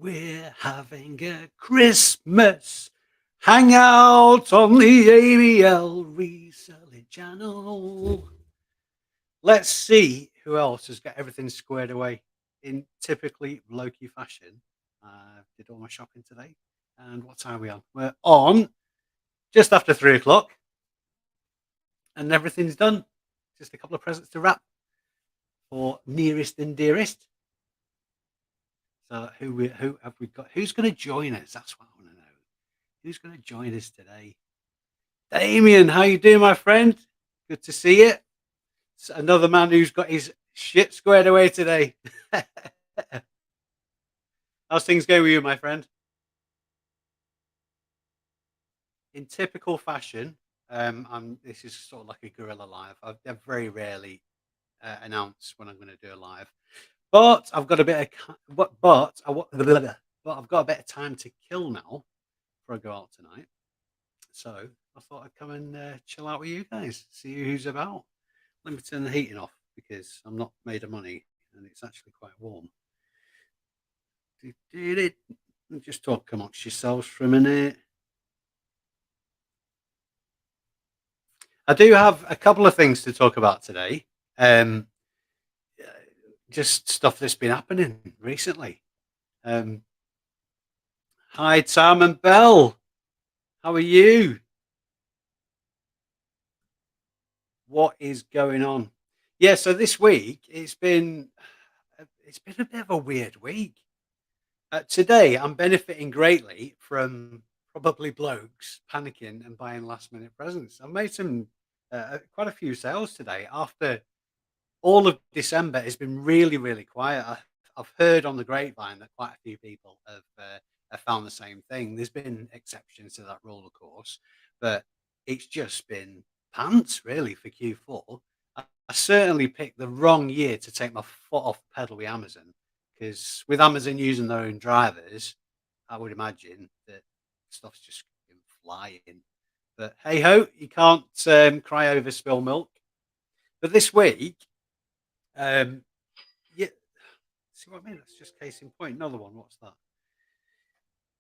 We're having a Christmas hangout on the ABL Reselling channel. Let's see who else has got everything squared away in typically low-key fashion. Did all my shopping today. And what time are we on? We're on just after 3 o'clock and everything's done. Just a couple of presents to wrap for nearest and dearest. So who have we got? Who's going to join us? That's what I want to know. Who's going to join us today? Damien, how you doing, my friend? Good to see you. It's another man who's got his shit squared away today. How's things going with you, my friend? In typical fashion, this is sort of like a guerrilla live. I very rarely announce when I'm going to do a live, but I've got a bit of but I've got a bit of time to kill now before I go out tonight. So I thought I'd come and chill out with you guys, see who's about. Let me turn the heating off because I'm not made of money and it's actually quite warm. Just talk amongst yourselves for a minute. I do have a couple of things to talk about today. Just stuff that's been happening recently. Hi, Tom and Belle. How are you? What is going on? Yeah, so this week it's been a bit of a weird week. Today I'm benefiting greatly from probably blokes panicking and buying last minute presents. I've made some quite a few sales today after all of December has been really, really quiet. I've heard on the grapevine that quite a few people have found the same thing. There's been exceptions to that rule, of course, but it's just been pants really for Q4. I certainly picked the wrong year to take my foot off the pedal with Amazon because with Amazon using their own drivers, I would imagine that stuff's just been flying. But hey ho, you can't cry over spill milk. But this week, yeah, see what I mean? That's just case in point. Another one. What's that?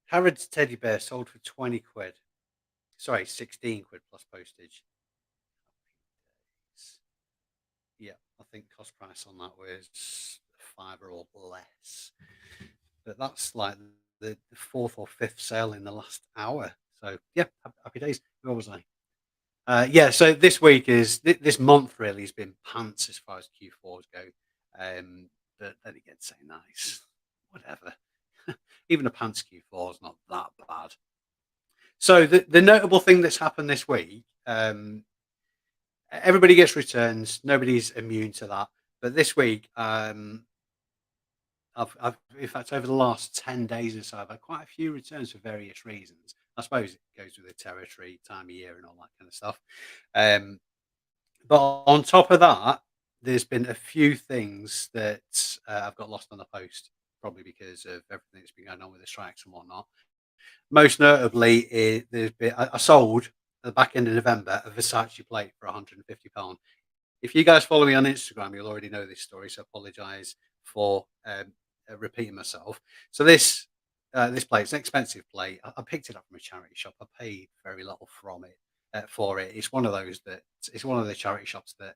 Harrods teddy bear sold for 20 quid. Sorry, 16 quid plus postage. Yeah, I think cost price on that was £5 or less. But that's like the fourth or fifth sale in the last hour. So yeah, happy days. Where was I? Yeah, so this week is this month really has been pants as far as Q4s go. But then again, say nice, whatever. Even a pants Q4 is not that bad. So the notable thing that's happened this week, everybody gets returns. Nobody's immune to that. But this week, I've in fact over the last 10 days or so, I've had quite a few returns for various reasons. I suppose it goes with the territory, time of year, and all that kind of stuff. But on top of that, there's been a few things that I've got lost on the post, probably because of everything that's been going on with the strikes and whatnot. Most notably, I sold at the back end of November a Versace plate for £150. If you guys follow me on Instagram, you'll already know this story, so I apologise for repeating myself. So this plate, it's an expensive plate. I picked it up from a charity shop. I paid very little from it for it. It's one of those that it's one of the charity shops that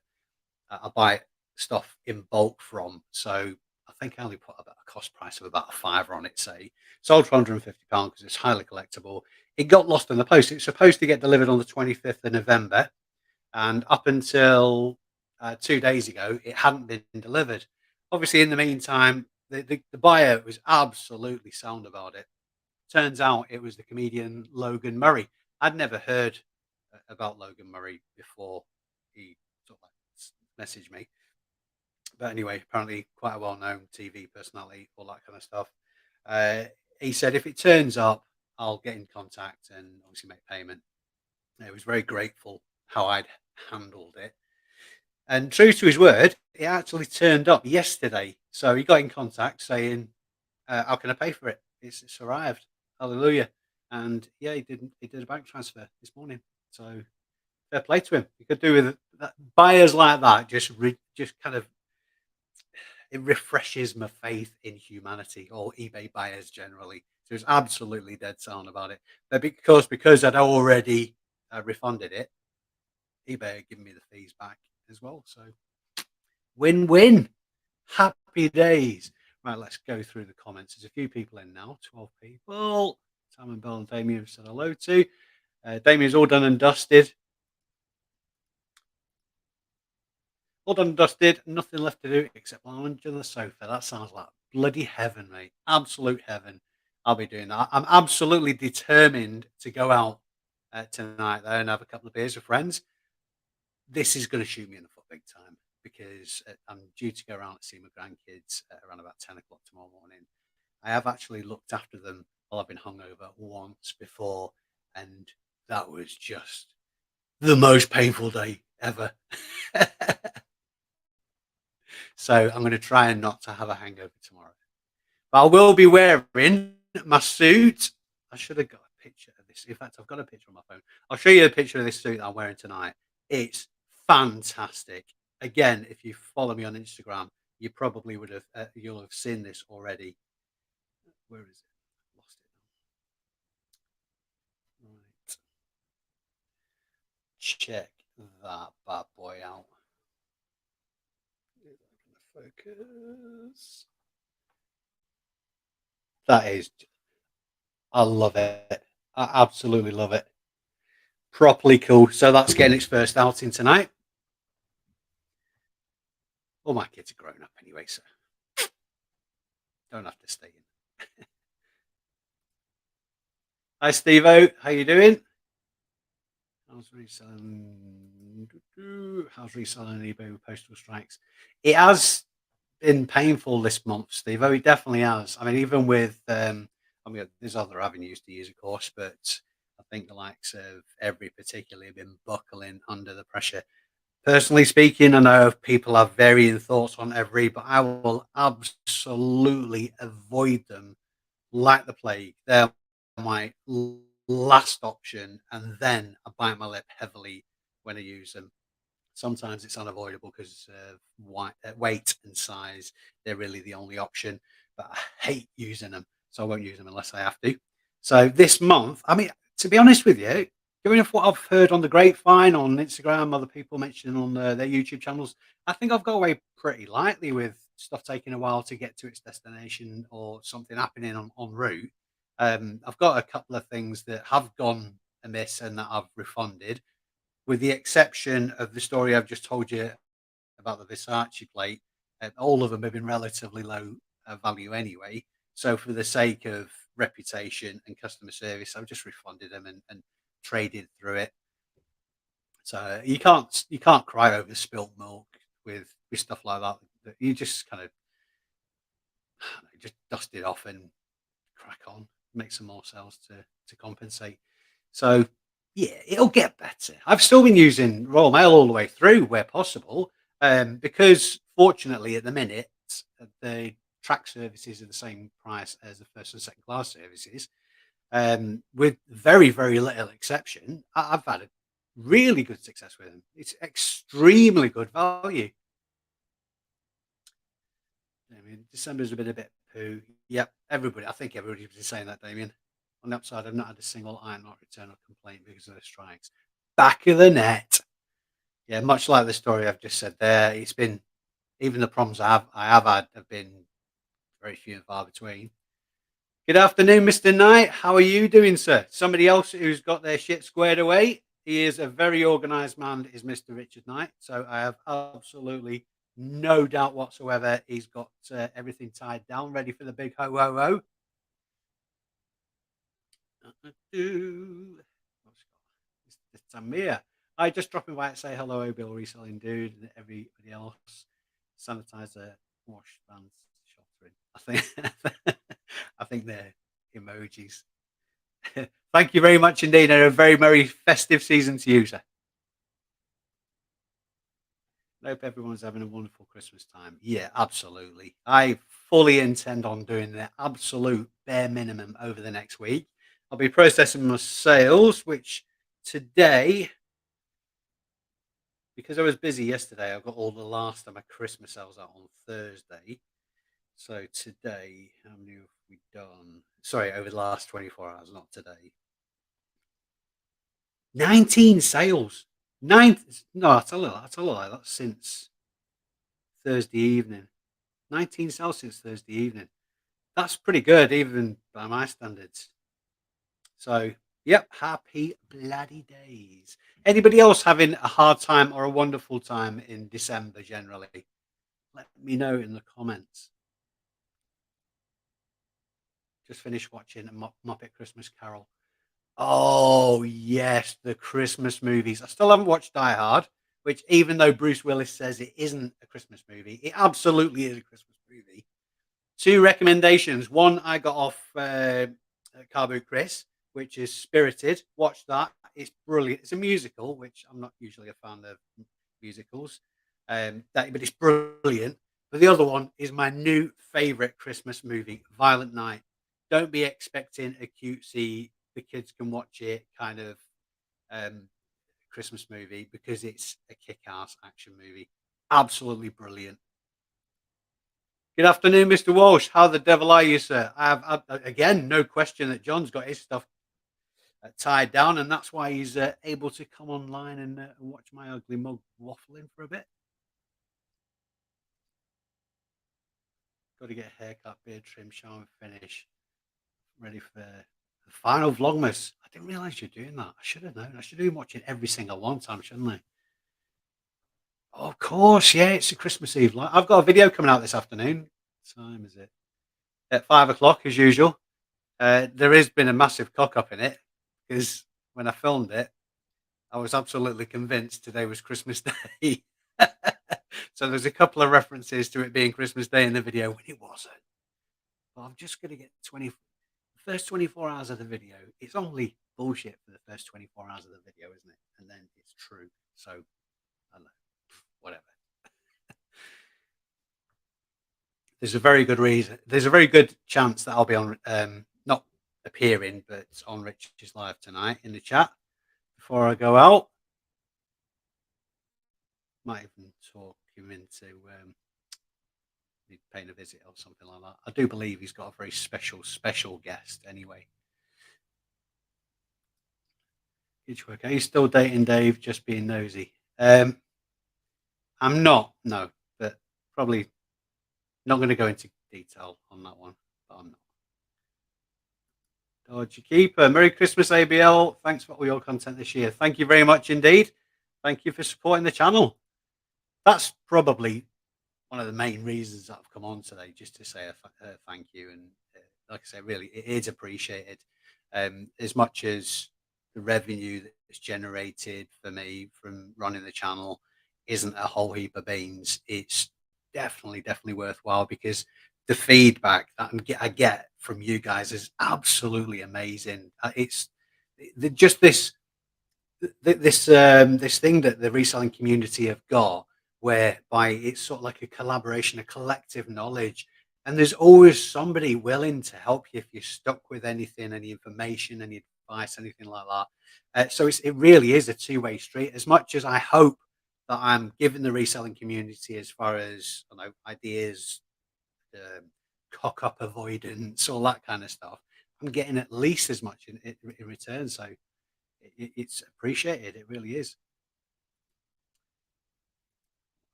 I buy stuff in bulk from. So I think I only put about a cost price of about a fiver on it. Say sold for £150 because it's highly collectible. It got lost in the post. It's supposed to get delivered on the 25th of November, and up until 2 days ago, it hadn't been delivered. Obviously, in the meantime, the buyer was absolutely sound about it. Turns out it was the comedian Logan Murray. I'd never heard about Logan Murray before he sort of like messaged me. But anyway, apparently quite a well-known TV personality, all that kind of stuff. He said if it turns up, I'll get in contact and obviously make payment. He was very grateful how I'd handled it. And true to his word, it actually turned up yesterday. So he got in contact saying, "How can I pay for it? It's arrived. Hallelujah!" And yeah, he did a bank transfer this morning. So fair play to him. You could do with that. Buyers like that just kind of it refreshes my faith in humanity or eBay buyers generally. So it's absolutely dead sound about it. But because I'd already refunded it, eBay had given me the fees back as well. So win-win. Happy days. Right, let's go through the comments. There's a few people in now, 12 people. Sam and Bill and Damien have said hello to. Damien's all done and dusted. All done and dusted. Nothing left to do except lounge on the sofa. That sounds like bloody heaven, mate. Absolute heaven. I'll be doing that. I'm absolutely determined to go out tonight there and have a couple of beers with friends. This is going to shoot me in the foot big time because I'm due to go around and see my grandkids around about 10 o'clock tomorrow morning. I have actually looked after them while I've been hungover once before, and that was just the most painful day ever. So I'm going to try and not to have a hangover tomorrow. But I will be wearing my suit. I should have got a picture of this. In fact, I've got a picture on my phone. I'll show you a picture of this suit that I'm wearing tonight. It's fantastic. Again, if you follow me on Instagram, you probably would have you'll have seen this already. Where is it? Lost it. Right. Check that bad boy out. Is that going to focus? That is, I love it. I absolutely love it. Properly cool. So that's getting its first outing tonight. All my kids are grown up anyway, so don't have to stay in. Hi, Steve-O. How you doing? How's reselling? How's reselling eBay with postal strikes? It has been painful this month, Steve. Oh, it definitely has. I mean, even with, I mean, there's other avenues to use, of course, but I think the likes of every particularly have been buckling under the pressure. Personally speaking, I know people have varying thoughts on every, but I will absolutely avoid them like the plague. They're my last option, and then I bite my lip heavily when I use them. Sometimes it's unavoidable because of weight and size. They're really the only option, but I hate using them, so I won't use them unless I have to. So this month, I mean, to be honest with you, going off what I've heard on the grapevine, on Instagram, other people mentioning on their YouTube channels, I think I've got away pretty lightly with stuff taking a while to get to its destination or something happening on route. I've got a couple of things that have gone amiss and that I've refunded, with the exception of the story I've just told you about the Versace plate. All of them have been relatively low value anyway. So for the sake of reputation and customer service, I've just refunded them and traded through it. So you can't cry over spilt milk with stuff like that. You just kind of just dust it off and crack on, make some more sales to compensate. So yeah, it'll get better. I've still been using Royal Mail all the way through where possible, because fortunately at the minute the track services are the same price as the first and second class services. With very little exception, I've had a really good success with them. It's extremely good value. I mean, December's been a bit poo. Yep, everybody. I think everybody's been saying that, Damien. On the upside, I've not had a single iron not return or complaint because of the strikes. Back of the net. Yeah, much like the story I've just said there. It's been, even the problems I have had have been very few and far between. Good afternoon, Mr. Knight. How are you doing, sir? Somebody else who's got their shit squared away. He is a very organised man, is Mr. Richard Knight. So I have absolutely no doubt whatsoever he's got everything tied down, ready for the big ho ho ho. It's Tamir. I just dropping by to say hello, Bill Reselling Dude, and everybody else. Sanitizer, wash, bands, sheltering. I think they're emojis. Thank you very much indeed, and a very merry festive season to you, sir. I hope everyone's having a wonderful Christmas time. Yeah, absolutely. I fully intend on doing the absolute bare minimum over the next week. I'll be processing my sales, which today because I was busy yesterday, I got all the last of my Christmas sales out on Thursday. So today, how many have we done? Sorry, over the last 24 hours, not today. 19 sales. Nine. No, that's a little. That's a lie. That's since Thursday evening. 19 sales since Thursday evening. That's pretty good, even by my standards. So, yep, happy bloody days. Anybody else having a hard time or a wonderful time in December generally? Let me know in the comments. Just finished watching a Muppet Christmas Carol. Oh, yes, the Christmas movies. I still haven't watched Die Hard, which even though Bruce Willis says it isn't a Christmas movie, it absolutely is a Christmas movie. Two recommendations. One I got off Carbo Chris, which is Spirited. Watch that. It's brilliant. It's a musical, which I'm not usually a fan of musicals, but it's brilliant. But the other one is my new favorite Christmas movie, Violent Night. Don't be expecting a cutesy, the kids can watch it kind of um, Christmas movie because it's a kick-ass action movie. Absolutely brilliant. Good afternoon, Mr. Walsh. How the devil are you, sir? I have again no question that John's got his stuff tied down, and that's why he's able to come online and watch my ugly mug waffling for a bit. Got to get a haircut, beard trim, shower, and finish. Ready for the final Vlogmas. I didn't realize you're doing that. I should have known. I should have been watching every single one time, shouldn't I? Oh, of course, yeah. It's a Christmas Eve. I've got a video coming out this afternoon. What time is it? At 5 o'clock, as usual. There has been a massive cock up in it because when I filmed it, I was absolutely convinced today was Christmas Day. So there's a couple of references to it being Christmas Day in the video when it wasn't. But I'm just going to get the first 24 hours of the video. It's only bullshit for the first 24 hours of the video, isn't it? And then it's true. So I don't know, whatever. There's a very good reason. There's a very good chance that I'll be on, not appearing, but on Rich's live tonight in the chat before I go out. Might even talk him into paying a visit or something like that. I do believe he's got a very special guest anyway. Are you still dating Dave? Just being nosy. I'm not, no, but probably not going to go into detail on that one. But I'm not. Dodgy Keeper. Merry Christmas, ABL. Thanks for all your content this year. Thank you very much indeed. Thank you for supporting the channel. That's probably one of the main reasons that I've come on today, just to say a thank you. And like I say, really, it is appreciated. As much as the revenue that's generated for me from running the channel isn't a whole heap of beans, it's definitely worthwhile because the feedback that I get from you guys is absolutely amazing. It's just this thing that the reselling community have got, whereby it's sort of like a collaboration, a collective knowledge, and there's always somebody willing to help you if you're stuck with anything, any information, any advice, anything like that. So it really is a two-way street. As much as I hope that I'm giving the reselling community as far as ideas, cock up avoidance, all that kind of stuff, I'm getting at least as much in return. So it's appreciated. It really is.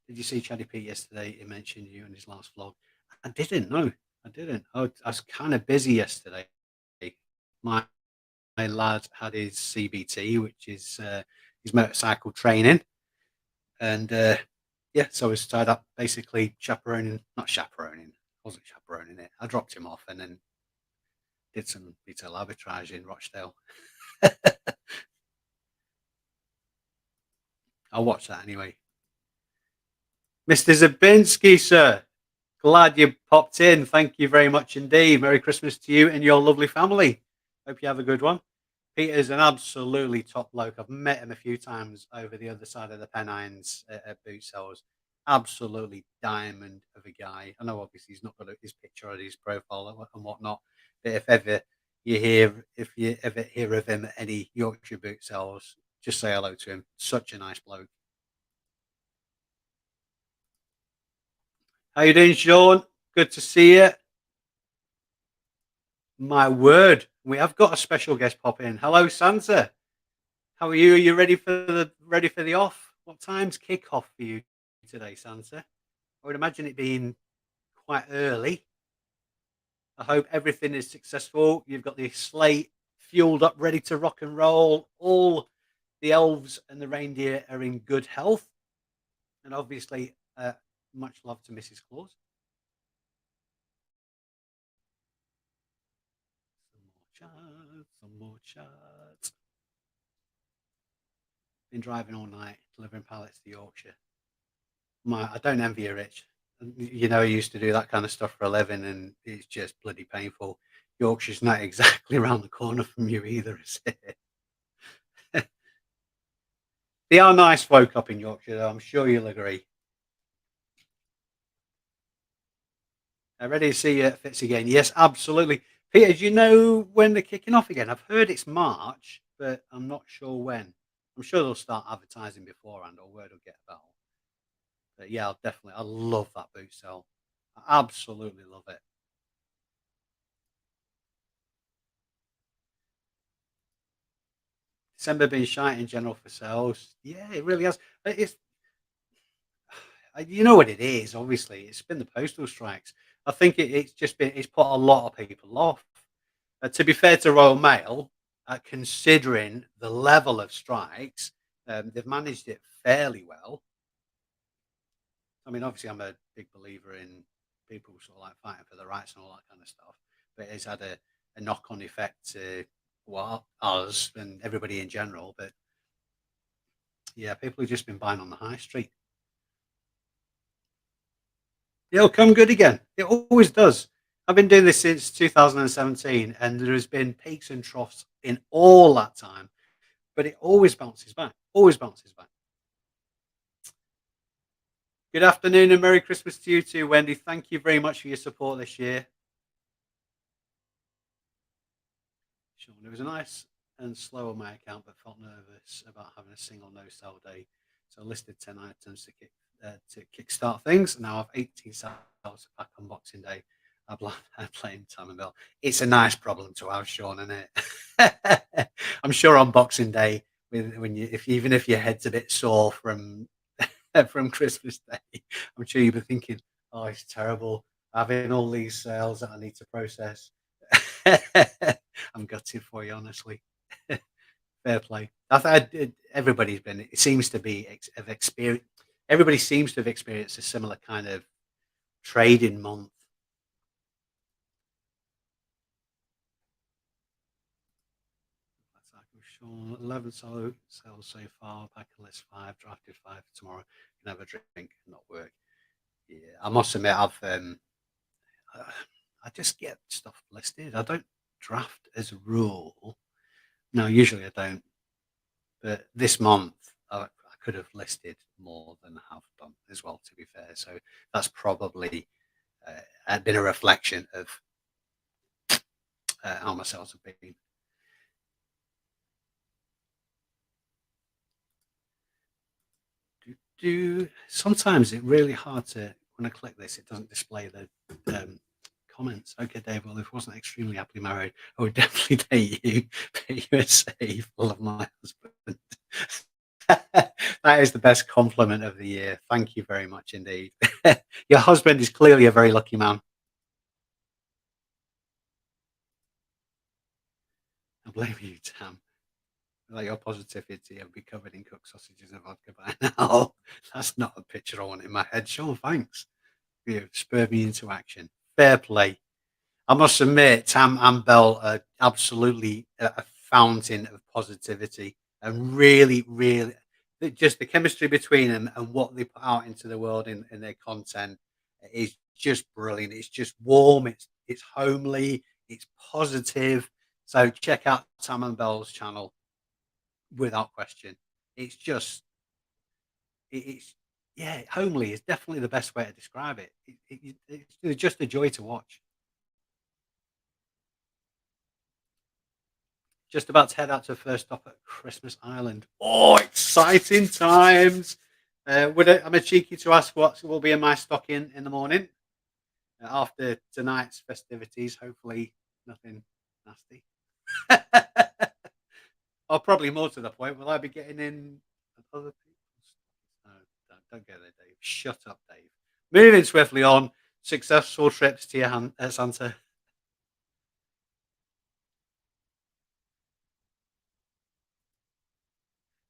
Did you see Chaddy Pete yesterday? He mentioned you in his last vlog. I didn't. No, I didn't. I was kind of busy yesterday. My lad had his CBT, which is his motorcycle training, and yeah, so I was tied up basically not chaperoning. I wasn't chaperoning it. I dropped him off and then did some retail arbitrage in Rochdale. I'll watch that anyway. Mr. Zabinski, sir, glad you popped in. Thank you very much indeed. Merry Christmas to you and your lovely family. Hope you have a good one. Peter's an absolutely top bloke. I've met him a few times over the other side of the Pennines at boot sales. Absolutely diamond of a guy. I know obviously he's not got his picture on his profile and whatnot, but if you ever hear of him at any Yorkshire boot sales, Just say hello to him. Such a nice bloke. How you doing, Sean? Good to see you. My word, we have got a special guest pop in. Hello, Santa. How are you? Are you ready for the off? What time's kickoff for you today, Santa? I would imagine it being quite early. I hope everything is successful. You've got the slate fueled up, ready to rock and roll. All the elves and the reindeer are in good health, and obviously, much love to Mrs. Claus. Some more chats, some more chats. Been driving all night, delivering pallets to Yorkshire. I don't envy you, Rich. I used to do that kind of stuff for a living, and it's just bloody painful. Yorkshire's not exactly around the corner from you either, is it? They are nice folk up in Yorkshire, though. I'm sure you'll agree. Ready to see you at Fits again? Yes, absolutely. Peter, do you know when they're kicking off again? I've heard it's March, but I'm not sure when. I'm sure they'll start advertising beforehand, or word will get about. But yeah, I love that boot sale. I absolutely love it. December been shite in general for sales. Yeah, it really has. It's you know what it is. Obviously, it's been the postal strikes. I think it's put a lot of people off. To be fair to Royal Mail, considering the level of strikes, they've managed it fairly well. I mean, obviously, I'm a big believer in people sort of like fighting for the rights and all that kind of stuff, but it's had a knock-on effect to us and everybody in general. But yeah, people have just been buying on the high street. It'll come good again. It always does. I've been doing this since 2017, and there has been peaks and troughs in all that time, but it always bounces back. Always bounces back. Good afternoon and Merry Christmas to you too, Wendy. Thank you very much for your support this year. Sure. It was a nice and slow on my account, but felt nervous about having a single no sell day. So I listed 10 items to kickstart things. Now I've 18 sales back on Boxing Day. I'm playing Time and Bell. It's a nice problem to have, Sean, isn't it? I'm sure on Boxing Day, even if your head's a bit sore from Christmas Day, I'm sure you'll be thinking, "Oh, it's terrible having all these sales that I need to process." I'm gutted for you, honestly. Fair play. Everybody's been. It seems to be have experienced. Everybody seems to have experienced a similar kind of trading month. That's like I'm sure 11 sales so far. Back a list 5. Drafted 5 for tomorrow. Can have a drink, not work. Yeah, I must admit, uh, I just get stuff listed. I don't draft as a rule. No, usually I don't. But this month, I could have listed more than I have done as well, to be fair. So that's probably been a reflection of how my sales have been. Sometimes it's really hard to, when I click this, it doesn't display the comments. Okay, Dave, well, if I wasn't extremely happily married, I would definitely date you, but you're safe. Love my husband. That is the best compliment of the year. Thank you very much indeed. Your husband is clearly a very lucky man. I blame you, Tam. Like your positivity, I'll be covered in cooked sausages and vodka by now. That's not a picture I want in my head. Sean, thanks. You spurred me into action. Fair play. I must admit, Tam and Belle are absolutely a fountain of positivity and really, really, just the chemistry between them and what they put out into the world in their content is just brilliant. It's just warm. It's homely. It's positive. So check out Tam and Belle's channel without question. It's just it's yeah, homely is definitely the best way to describe it. It's just a joy to watch. Just about to head out to a first stop at Christmas Island. Oh, exciting times! I'm a cheeky to ask what will be in my stocking in the morning after tonight's festivities. Hopefully, nothing nasty. Or probably more to the point, will I be getting in other people's? No, don't go there, Dave. Shut up, Dave. Moving swiftly on. Successful trips to your Santa.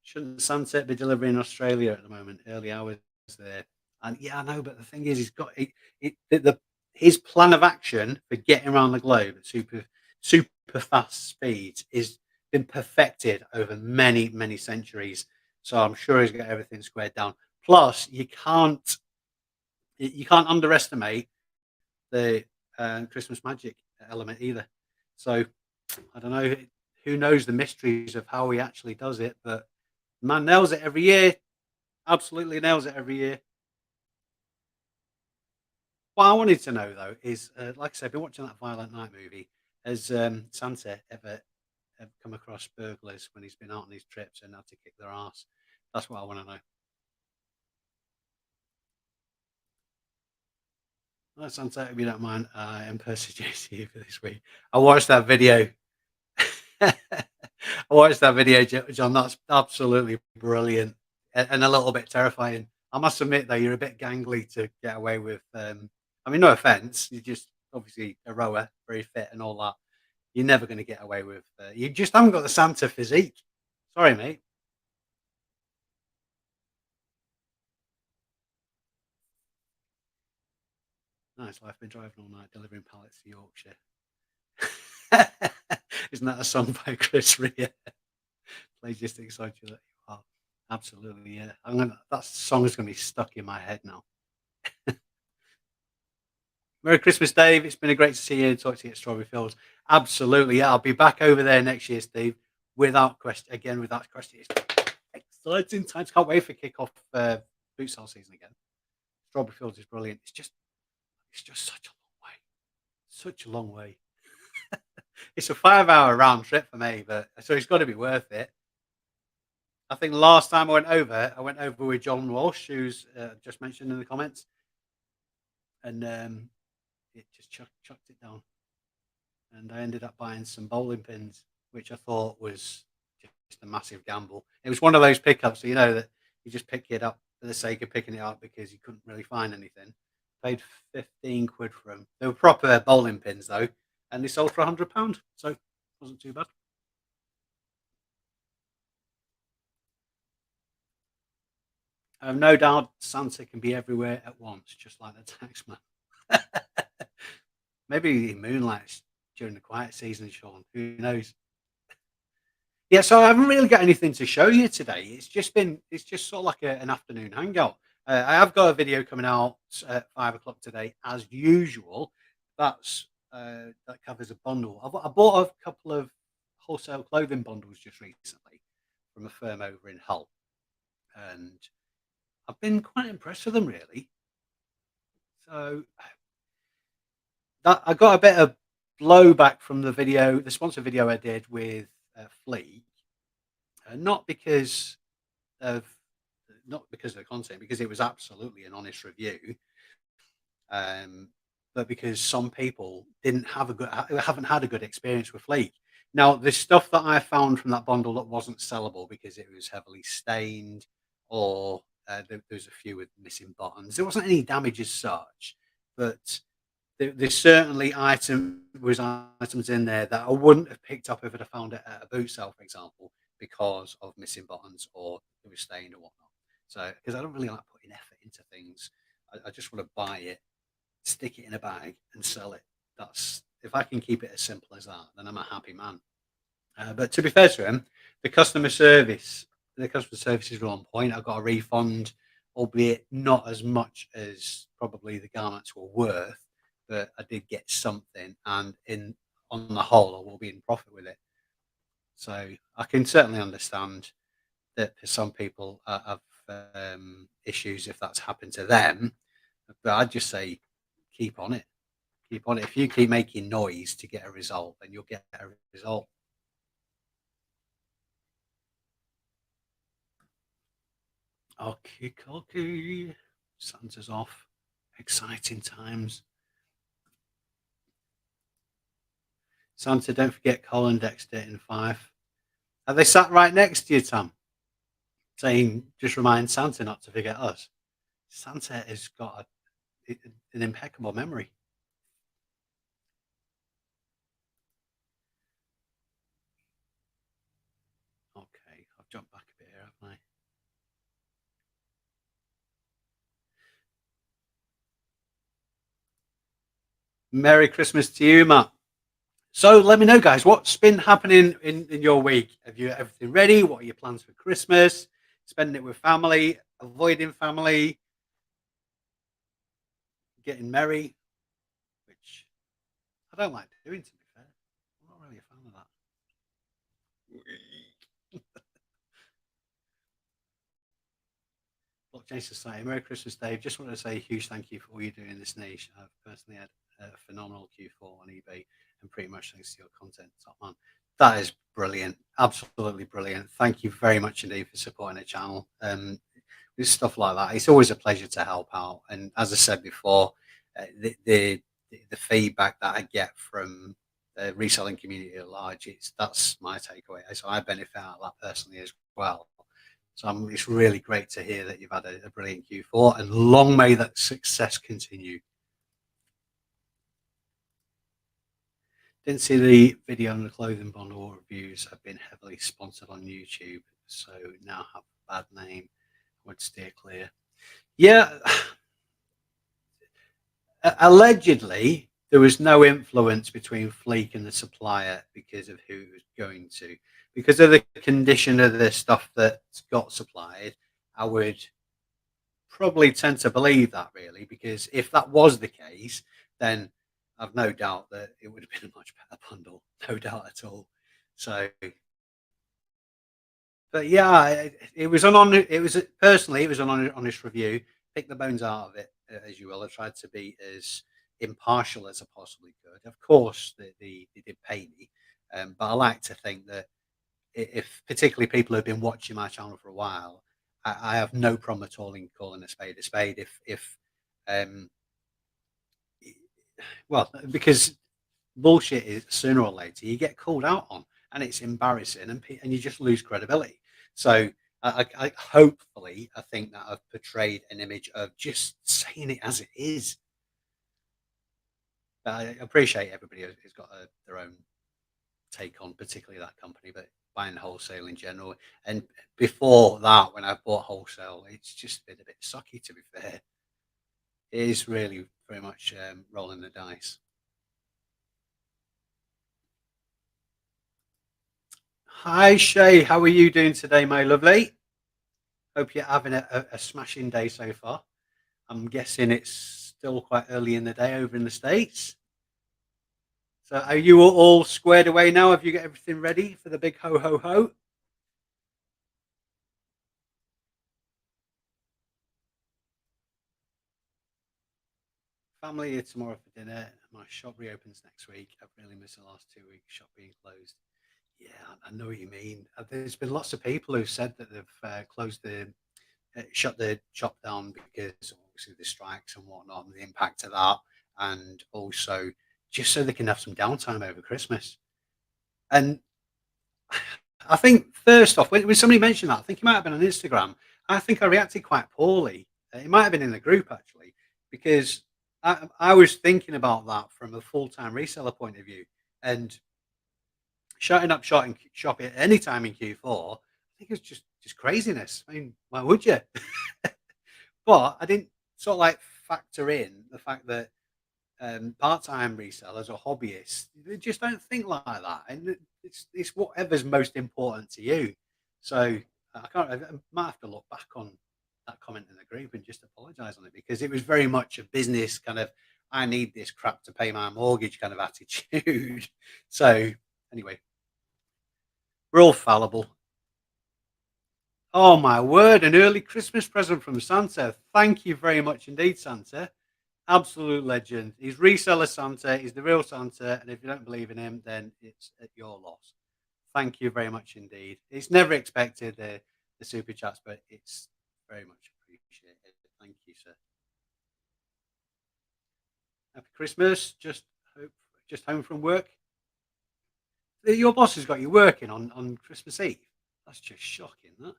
Shouldn't Sunset be delivering in Australia at the moment? Early hours there. And yeah, I know, but the thing is, he's got his plan of action for getting around the globe at super fast speeds is been perfected over many centuries. So I'm sure he's got everything squared down. Plus, you can't underestimate the Christmas magic element either. So I don't know. Who knows the mysteries of how he actually does it, but man nails it every year. Absolutely nails it every year. What I wanted to know though is, like I said, I've been watching that Violent Night movie. Has Santa ever come across burglars when he's been out on these trips and had to kick their ass? That's what I want to know. Well, Santa, if you don't mind, I am persecuting you for this week. I watched that video. I watched that video, John. That's absolutely brilliant and a little bit terrifying. I must admit, though, you're a bit gangly to get away with. I mean, no offense, you're just obviously a rower, very fit, and all that. You're never going to get away with. You just haven't got the Santa physique. Sorry, mate. Nice life. Been driving all night, delivering pallets to Yorkshire. Isn't that a song by Chris Rea? Play just excited that you are. Absolutely, yeah. That song is gonna be stuck in my head now. Merry Christmas, Dave. It's been a great to see you and talk to you at Strawberry Fields. Absolutely, yeah. I'll be back over there next year, Steve. Without question, again, without question. It's exciting times. Can't wait for kickoff boot sale season again. Strawberry Fields is brilliant. It's just such a long way. Such a long way. It's a 5 hour round trip for me, but so it's got to be worth it. I think last time I went over with John Walsh, who's just mentioned in the comments, and it just chucked it down. And I ended up buying some bowling pins, which I thought was just a massive gamble. It was one of those pickups, so you know that you just pick it up for the sake of picking it up because you couldn't really find anything. Paid 15 quid for them. They were proper bowling pins though, and they sold for £100, so it wasn't too bad. I have no doubt Santa can be everywhere at once, just like the taxman. Maybe he moonlights during the quiet season, Sean. Who knows? Yeah, so I haven't really got anything to show you today. It's just sort of like an afternoon hangout. I have got a video coming out at 5 o'clock today, as usual. That covers a bundle. I bought a couple of wholesale clothing bundles just recently from a firm over in Hull, and I've been quite impressed with them, really. So that I got a bit of blowback from the sponsor video I did with Flea, not because of the content, because it was absolutely an honest review, um, but because some people haven't had a good experience with Flea. Now, the stuff that I found from that bundle that wasn't sellable because it was heavily stained, or there was a few with missing buttons. There wasn't any damage as such, but there's certainly items in there that I wouldn't have picked up if I'd have found it at a boot sale, for example, because of missing buttons or it was stained or whatnot. So, because I don't really like putting effort into things, I just want to buy it, stick it in a bag, and sell it. That's If I can keep it as simple as that, then I'm a happy man. But to be fair to him, the customer service, the customer service is on point. I got a refund, albeit not as much as probably the garments were worth, but I did get something, and in on the whole, I will be in profit with it. So I can certainly understand that for some people have issues if that's happened to them, but I'd just say keep on it. Keep on it. If you keep making noise to get a result, then you'll get a result. Okay, okay. Santa's off. Exciting times. Santa, don't forget Colin Dexter in 5. Are they sat right next to you, Tom? Saying, just remind Santa not to forget us. Santa has got an impeccable memory. Okay, I've jumped back a bit here, haven't I? Merry Christmas to you, Matt. So let me know, guys, what's been happening in your week? Have you everything ready? What are your plans for Christmas? Spending it with family, avoiding family, getting merry, which I don't like doing, to be fair. I'm not really a fan of that. Blockchain Society, Merry Christmas, Dave. Just wanted to say a huge thank you for all you're doing in this niche. I've personally had a phenomenal Q4 on eBay, and pretty much thanks to your content, top man. That is brilliant, absolutely brilliant. Thank you very much indeed for supporting the channel. With stuff like that, it's always a pleasure to help out. And as I said before, the feedback that I get from the reselling community at large, that's my takeaway. So I benefit out of that personally as well. So it's really great to hear that you've had a brilliant Q4, and long may that success continue. Didn't see the video on the clothing bundle reviews have been heavily sponsored on YouTube, so now have a bad name. Would steer clear. Yeah, allegedly there was no influence between Fleek and the supplier because of who it was going to, because of the condition of the stuff that got supplied. I would probably tend to believe that, really, because if that was the case, then I've no doubt that it would have been a much better bundle, no doubt at all. So, but yeah, it was it was personally, it was an honest review. Pick the bones out of it, as you will. I tried to be as impartial as I possibly could. Of course, they did pay me, but I like to think that if particularly people who've been watching my channel for a while, I have no problem at all in calling a spade a spade. If um, well, because bullshit is sooner or later you get called out on, and it's embarrassing, and you just lose credibility. So I hopefully I think that I've portrayed an image of just saying it as it is. I appreciate everybody has got their own take on particularly that company, but buying wholesale in general. And before that, when I bought wholesale, it's just been a bit sucky, to be fair. It is really very much rolling the dice. Hi Shay, how are you doing today, my lovely? Hope you're having a smashing day so far. I'm guessing it's still quite early in the day over in the States. So are you all squared away now? Have you got everything ready for the big ho ho ho? Family here tomorrow for dinner. My shop reopens next week. I've really missed the last 2 weeks, shop being closed. Yeah, I know what you mean. There's been lots of people who've said that they've closed shut the shop down because obviously the strikes and whatnot, and the impact of that, and also just so they can have some downtime over Christmas. And I think first off, when somebody mentioned that, I think it might have been on Instagram. I think I reacted quite poorly. It might have been in the group actually, because I was thinking about that from a full time reseller point of view, and shutting up shop at any time in Q4. I think it's just craziness. I mean, why would you? But I didn't sort of like factor in the fact that part-time resellers or hobbyists, they just don't think like that, and it's whatever's most important to you. So I can't. I might have to look back on that comment in the group and just apologise on it, because it was very much a business kind of, I need this crap to pay my mortgage kind of attitude. So anyway, we're all fallible. Oh my word, an early Christmas present from Santa. Thank you very much indeed, Santa. Absolute legend. He's reseller Santa. He's the real Santa. And if you don't believe in him, then it's at your loss. Thank you very much indeed. It's never expected the super chats, but it's Very much appreciated. Thank you, sir. Happy Christmas. Hope, just home from work. Your boss has got you working on Christmas Eve. That's just shocking. That.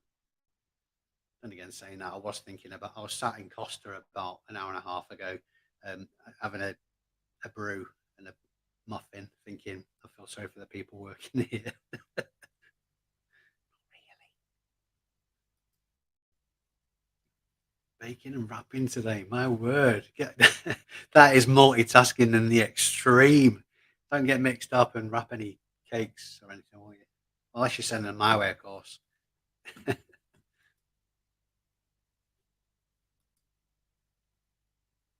And again, saying that, I was sat in Costa about an hour and a half ago, having a brew and a muffin, thinking I feel sorry for the people working here. Really, baking and wrapping today. My word, that is multitasking in the extreme. Don't get mixed up and wrap any cakes or anything, will you? Unless you're sending them my way, of course.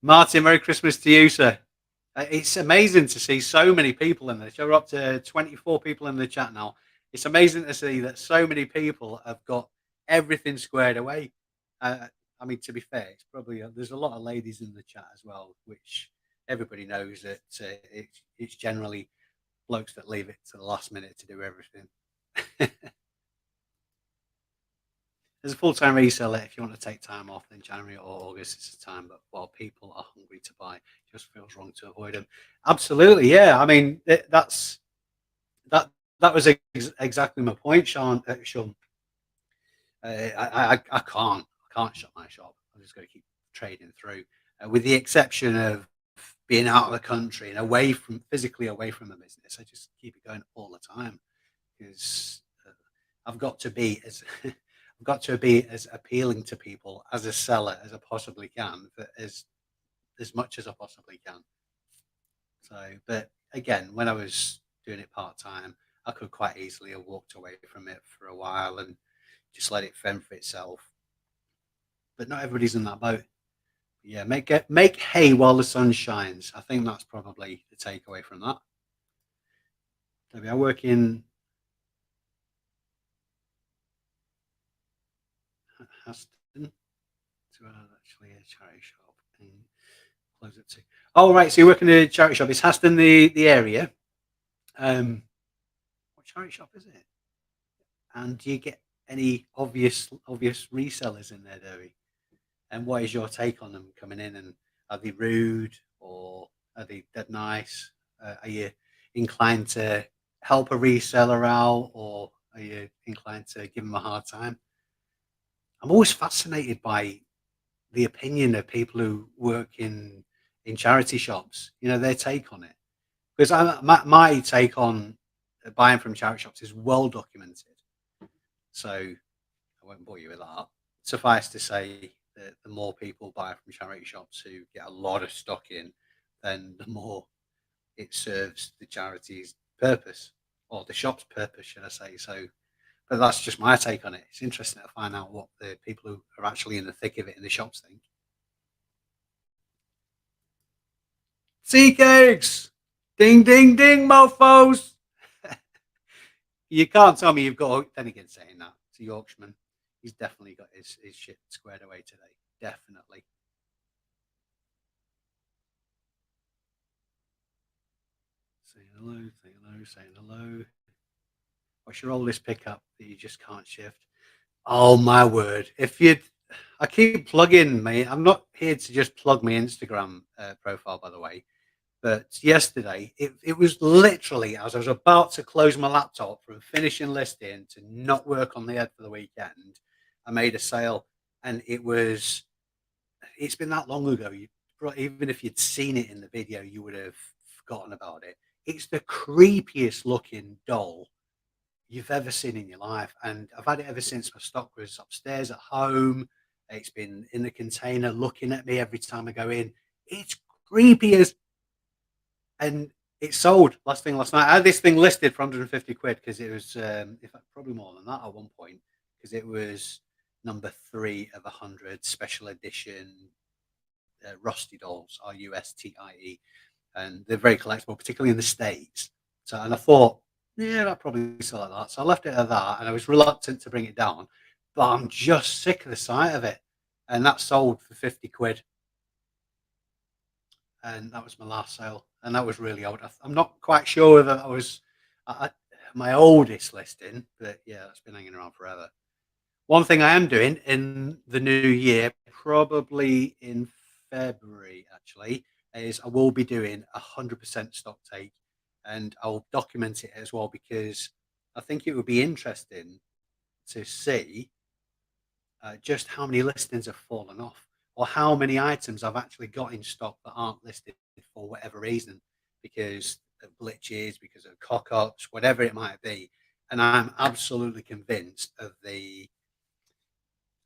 Martin, Merry Christmas to you, sir. It's amazing to see so many people in this. We're up to 24 people in the chat now. It's amazing to see that so many people have got everything squared away. Uh, I mean, to be fair, it's probably there's a lot of ladies in the chat as well, which everybody knows that it's generally blokes that leave it to the last minute to do everything. As a full-time reseller, if you want to take time off in January or August, it's the time. But while people are hungry to buy, it just feels wrong to avoid them. Absolutely, yeah. I mean, that that was exactly my point, Sean. Sean, I can't shut my shop. I'm just going to keep trading through, with the exception of being out of the country and physically away from the business. I just keep it going all the time because I've got to be as I've got to be as appealing to people as a seller as I possibly can, for as much as I possibly can. So, but again, when I was doing it part time, I could quite easily have walked away from it for a while and just let it fend for itself. But not everybody's in that boat. Yeah, make hay while the sun shines. I think that's probably the takeaway from that. Maybe I work in Haston, to actually a charity shop and close it too. Oh right, so you work in a charity shop. Is Haston the area? What charity shop is it? And do you get any obvious resellers in there, Derry? And what is your take on them coming in? And are they rude or are they dead nice? Are you inclined to help a reseller out, or are you inclined to give them a hard time? I'm always fascinated by the opinion of people who work in charity shops. You know, their take on it, because my take on buying from charity shops is well documented. So I won't bore you with that. Suffice to say that the more people buy from charity shops who get a lot of stock in, then the more it serves the charity's purpose, or the shop's purpose, should I say. So, but that's just my take on it. It's interesting to find out what the people who are actually in the thick of it in the shops think. Sea cakes! Ding, ding, ding, mofos! You can't tell me you've got, then again, saying that, it's a Yorkshireman. He's definitely got his shit squared away today. Definitely. Saying hello, saying hello, saying hello. What's your oldest pickup that you just can't shift? Oh my word! I keep plugging me. I'm not here to just plug my Instagram profile, by the way. But yesterday, it was literally as I was about to close my laptop from finishing listing to not work on the ad for the weekend. I made a sale, and it's been that long ago. Even if you'd seen it in the video, you would have forgotten about it. It's the creepiest looking doll you've ever seen in your life. And I've had it ever since my stock was upstairs at home. It's been in the container looking at me every time I go in. It's creepy as, and it sold last thing last night. I had this thing listed for 150 quid because it was, in fact, probably more than that at one point, because it was number 3 of 100 special edition Rusty dolls, Rustie, and they're very collectible, particularly in the States. So, and I thought, yeah, I'll probably sell at that. So I left it at that, and I was reluctant to bring it down, but I'm just sick of the sight of it. And that sold for 50 quid. And that was my last sale. And that was really old. I'm not quite sure whether that was my oldest listing, but yeah, that's been hanging around forever. One thing I am doing in the new year, probably in February actually, is I will be doing 100% stock take, and I'll document it as well because I think it would be interesting to see just how many listings have fallen off or how many items I've actually got in stock that aren't listed for whatever reason because of glitches, because of cock ups, whatever it might be. And I'm absolutely convinced of the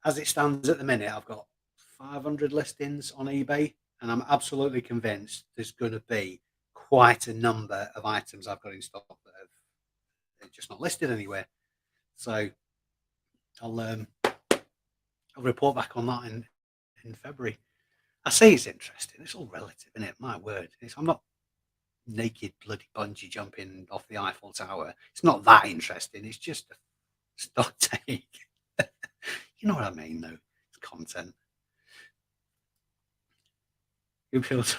as it stands at the minute, I've got 500 listings on eBay, and I'm absolutely convinced there's going to be quite a number of items I've got in stock that have they're just not listed anywhere. So I'll I'll report back on that in February. I say it's interesting. It's all relative, isn't it? My word, I'm not naked bloody bungee jumping off the Eiffel Tower. It's not that interesting. It's just a stock take. You know what I mean, though. It's content. Who feels?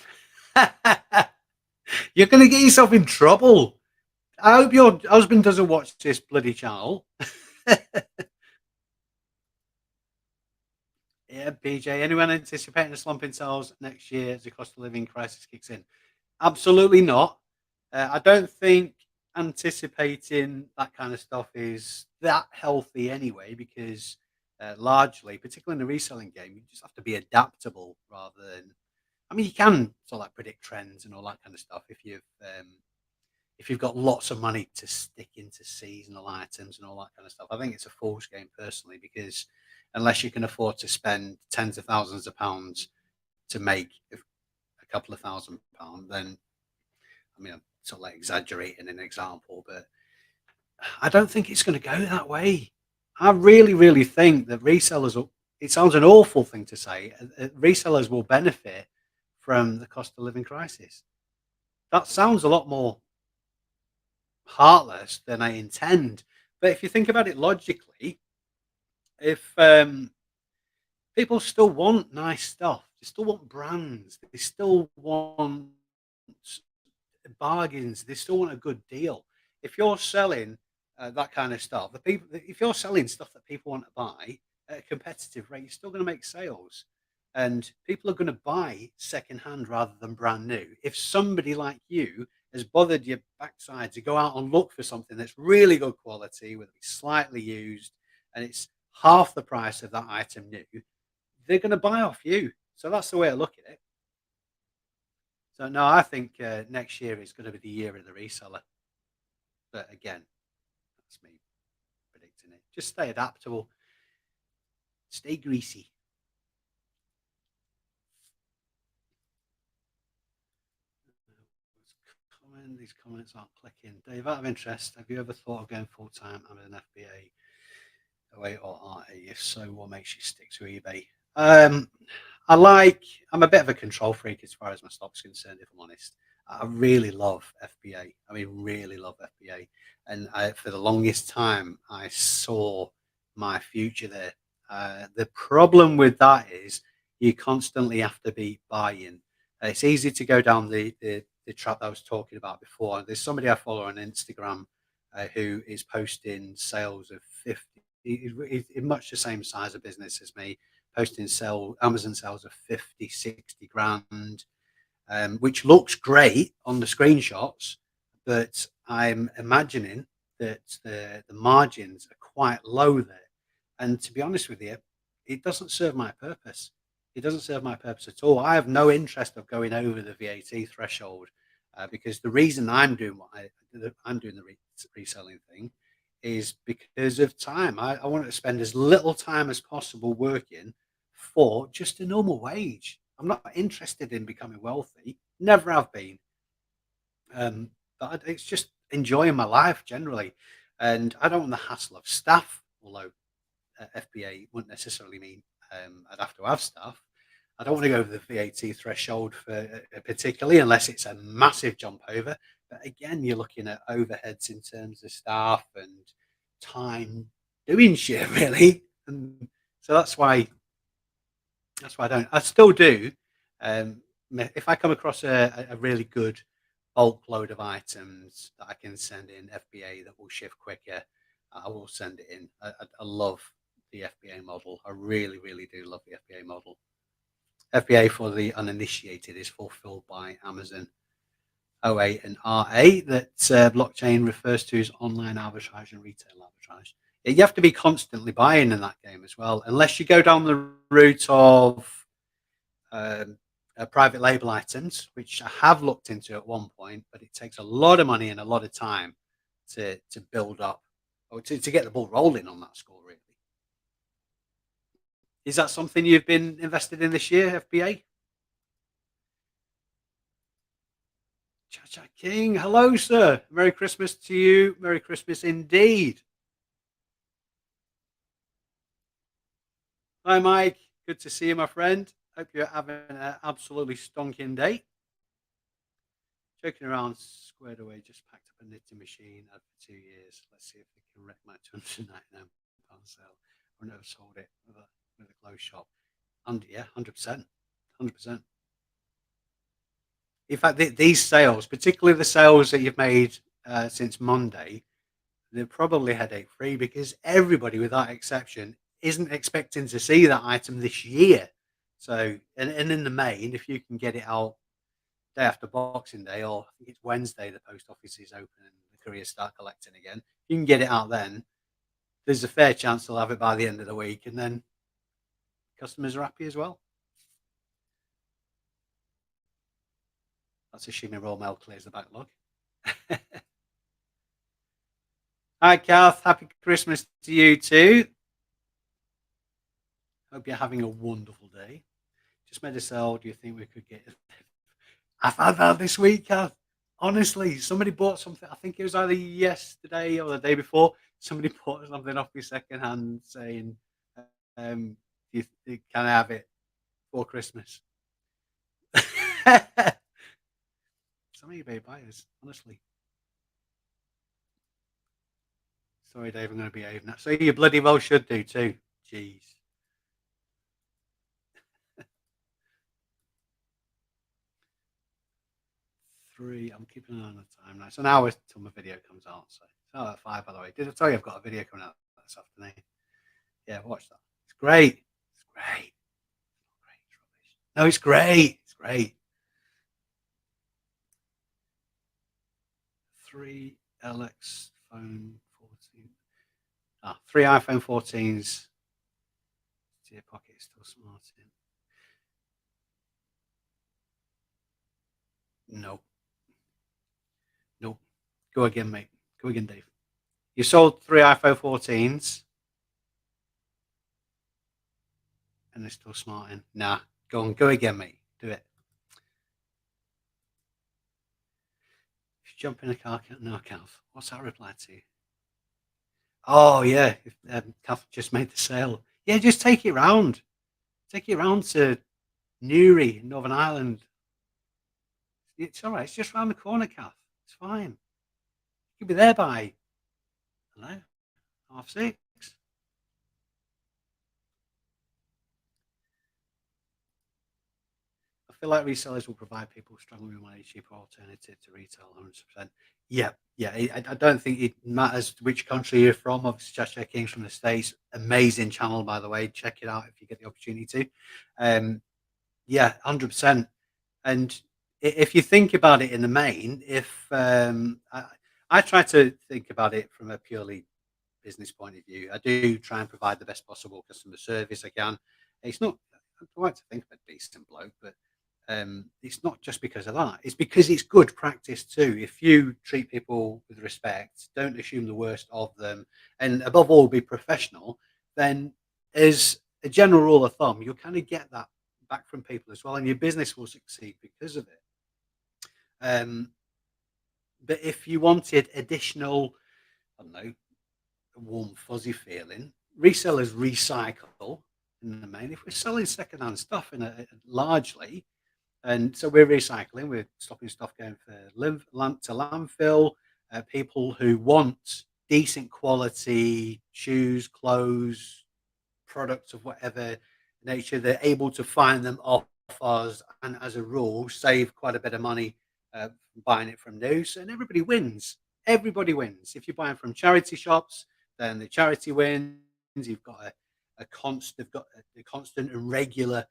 You're going to get yourself in trouble. I hope your husband doesn't watch this bloody channel. Yeah, BJ. Anyone anticipating a slump in sales next year as the cost of living crisis kicks in? Absolutely not. I don't think anticipating that kind of stuff is that healthy anyway, because largely, particularly in the reselling game, you just have to be adaptable rather than. I mean, you can sort of like predict trends and all that kind of stuff if you've got lots of money to stick into seasonal items and all that kind of stuff. I think it's a fool's game personally because unless you can afford to spend tens of thousands of pounds to make a couple of £1,000, then I mean, I'm sort of like exaggerating an example, but I don't think it's going to go that way. I really, really think that resellers will, it sounds an awful thing to say, resellers will benefit from the cost of living crisis. That sounds a lot more heartless than I intend. But if you think about it logically, if people still want nice stuff, they still want brands, they still want bargains, they still want a good deal. If you're selling that kind of stuff, the people, if you're selling stuff that people want to buy at a competitive rate, you're still going to make sales. And people are going to buy secondhand rather than brand new. If somebody like you has bothered your backside to go out and look for something that's really good quality, whether it's slightly used, and it's half the price of that item new, they're going to buy off you. So that's the way I look at it. So no, I think next year is going to be the year of the reseller. But again, that's me predicting it. Just stay adaptable, stay greasy. These comments aren't clicking. Dave, out of interest, have you ever thought of going full time as an FBA, OA or RA? If so, what makes you stick to eBay? Um, I like. I'm a bit of a control freak as far as my stock's concerned. If I'm honest, I really love FBA. I mean, really love FBA. And for the longest time, I saw my future there. The problem with that is you constantly have to be buying. It's easy to go down the trap I was talking about before. There's somebody I follow on Instagram who is posting sales of 50. He's much the same size of business as me, posting sell Amazon sales of 50, 60 grand, which looks great on the screenshots, but I'm imagining that the margins are quite low there. And to be honest with you, it doesn't serve my purpose. It doesn't serve my purpose at all. I have no interest of going over the VAT threshold because the reason I'm doing the reselling thing is because of time. I want to spend as little time as possible working for just a normal wage. I'm not interested in becoming wealthy. Never have been. But it's just enjoying my life generally, and I don't want the hassle of staff. Although FBA wouldn't necessarily mean I'd have to have staff. I don't want to go over the VAT threshold for particularly unless it's a massive jump over. But again, you're looking at overheads in terms of staff and time doing shit really, and so that's why I don't. I still do. If I come across a really good bulk load of items that I can send in FBA that will shift quicker, I will send it in. I love the FBA model. I really, really do love the FBA model. FBA for the uninitiated is fulfilled by Amazon OA and RA that blockchain refers to as online arbitrage and retail arbitrage. Yeah, you have to be constantly buying in that game as well, unless you go down the route of um, private label items, which I have looked into at one point, but it takes a lot of money and a lot of time to build up or to get the ball rolling on that score. Really, is that something you've been invested in this year, FBA? Cha Cha King, hello, sir. Merry Christmas to you. Merry Christmas indeed. Hi, Mike. Good to see you, my friend. Hope you're having an absolutely stonking day. Joking around, squared away, just packed up a knitting machine for 2 years. Let's see if they can wreck my £299 sale. I've never sold it with a clothes shop. And yeah, 100%. 100%. In fact, these sales, particularly the sales that you've made since Monday, they're probably headache free because everybody, without exception, isn't expecting to see that item this year. So, and in the main, if you can get it out day after Boxing Day, or I think it's Wednesday, the post office is open and the couriers start collecting again. If you can get it out then, there's a fair chance they'll have it by the end of the week, and then customers are happy as well. That's assuming Royal Mail clears the backlog. Hi, Kath. Happy Christmas to you too. Hope you're having a wonderful day. Just made a sale. Do you think we could get? I've had that this week, Kath. Honestly, somebody bought something. I think it was either yesterday or the day before. Somebody bought something off me secondhand, saying, "Can I have it for Christmas?" Some eBay buyers, honestly. Sorry, Dave. I'm going to behave now. So you bloody well should do too. Jeez. I'm keeping an eye on the time now. It's an hour till my video comes out. So it's out at 5, by the way. Did I tell you I've got a video coming out this afternoon? Yeah, watch that. It's great. It's great. Great. It's rubbish. No, it's great. It's great. 3 LX phone 14. 3 iPhone 14s. To your pocket is still smart in. No. Nope. Go again, mate. Go again, Dave. You sold 3 iPhone 14s and they're still smart in. Nah. Go on. Go again, mate. Do it. If you jump in a car, no, Calf. What's that reply to? Oh, yeah. If Calf just made the sale. Yeah, just take it round. Take it round to Newry, Northern Ireland. It's all right. It's just round the corner, Calf. It's fine. You'll be there by, I don't know, 6:30. I feel like resellers will provide people struggling with money a cheaper alternative to retail 100%. Yeah, yeah. I don't think it matters which country you're from. Obviously, Cheshire King's from the States. Amazing channel, by the way. Check it out if you get the opportunity to. Yeah, 100%. And if you think about it in the main, if I try to think about it from a purely business point of view, I do try and provide the best possible customer service I can. It's not, I like to think I'm a decent bloke, but it's not just because of that. It's because it's good practice too. If you treat people with respect, don't assume the worst of them, and above all, be professional, then as a general rule of thumb, you'll kind of get that back from people as well, and your business will succeed because of it. Um, but if you wanted additional, I don't know, warm fuzzy feeling, resellers recycle in the main. If we're selling secondhand stuff largely, and so we're recycling, we're stopping stuff going for to landfill. People who want decent quality shoes, clothes, products of whatever nature, they're able to find them off us, and as a rule, save quite a bit of money buying it from new. So, and everybody wins. Everybody wins. If you're buying from charity shops, then the charity wins. You've got they've got a constant and regular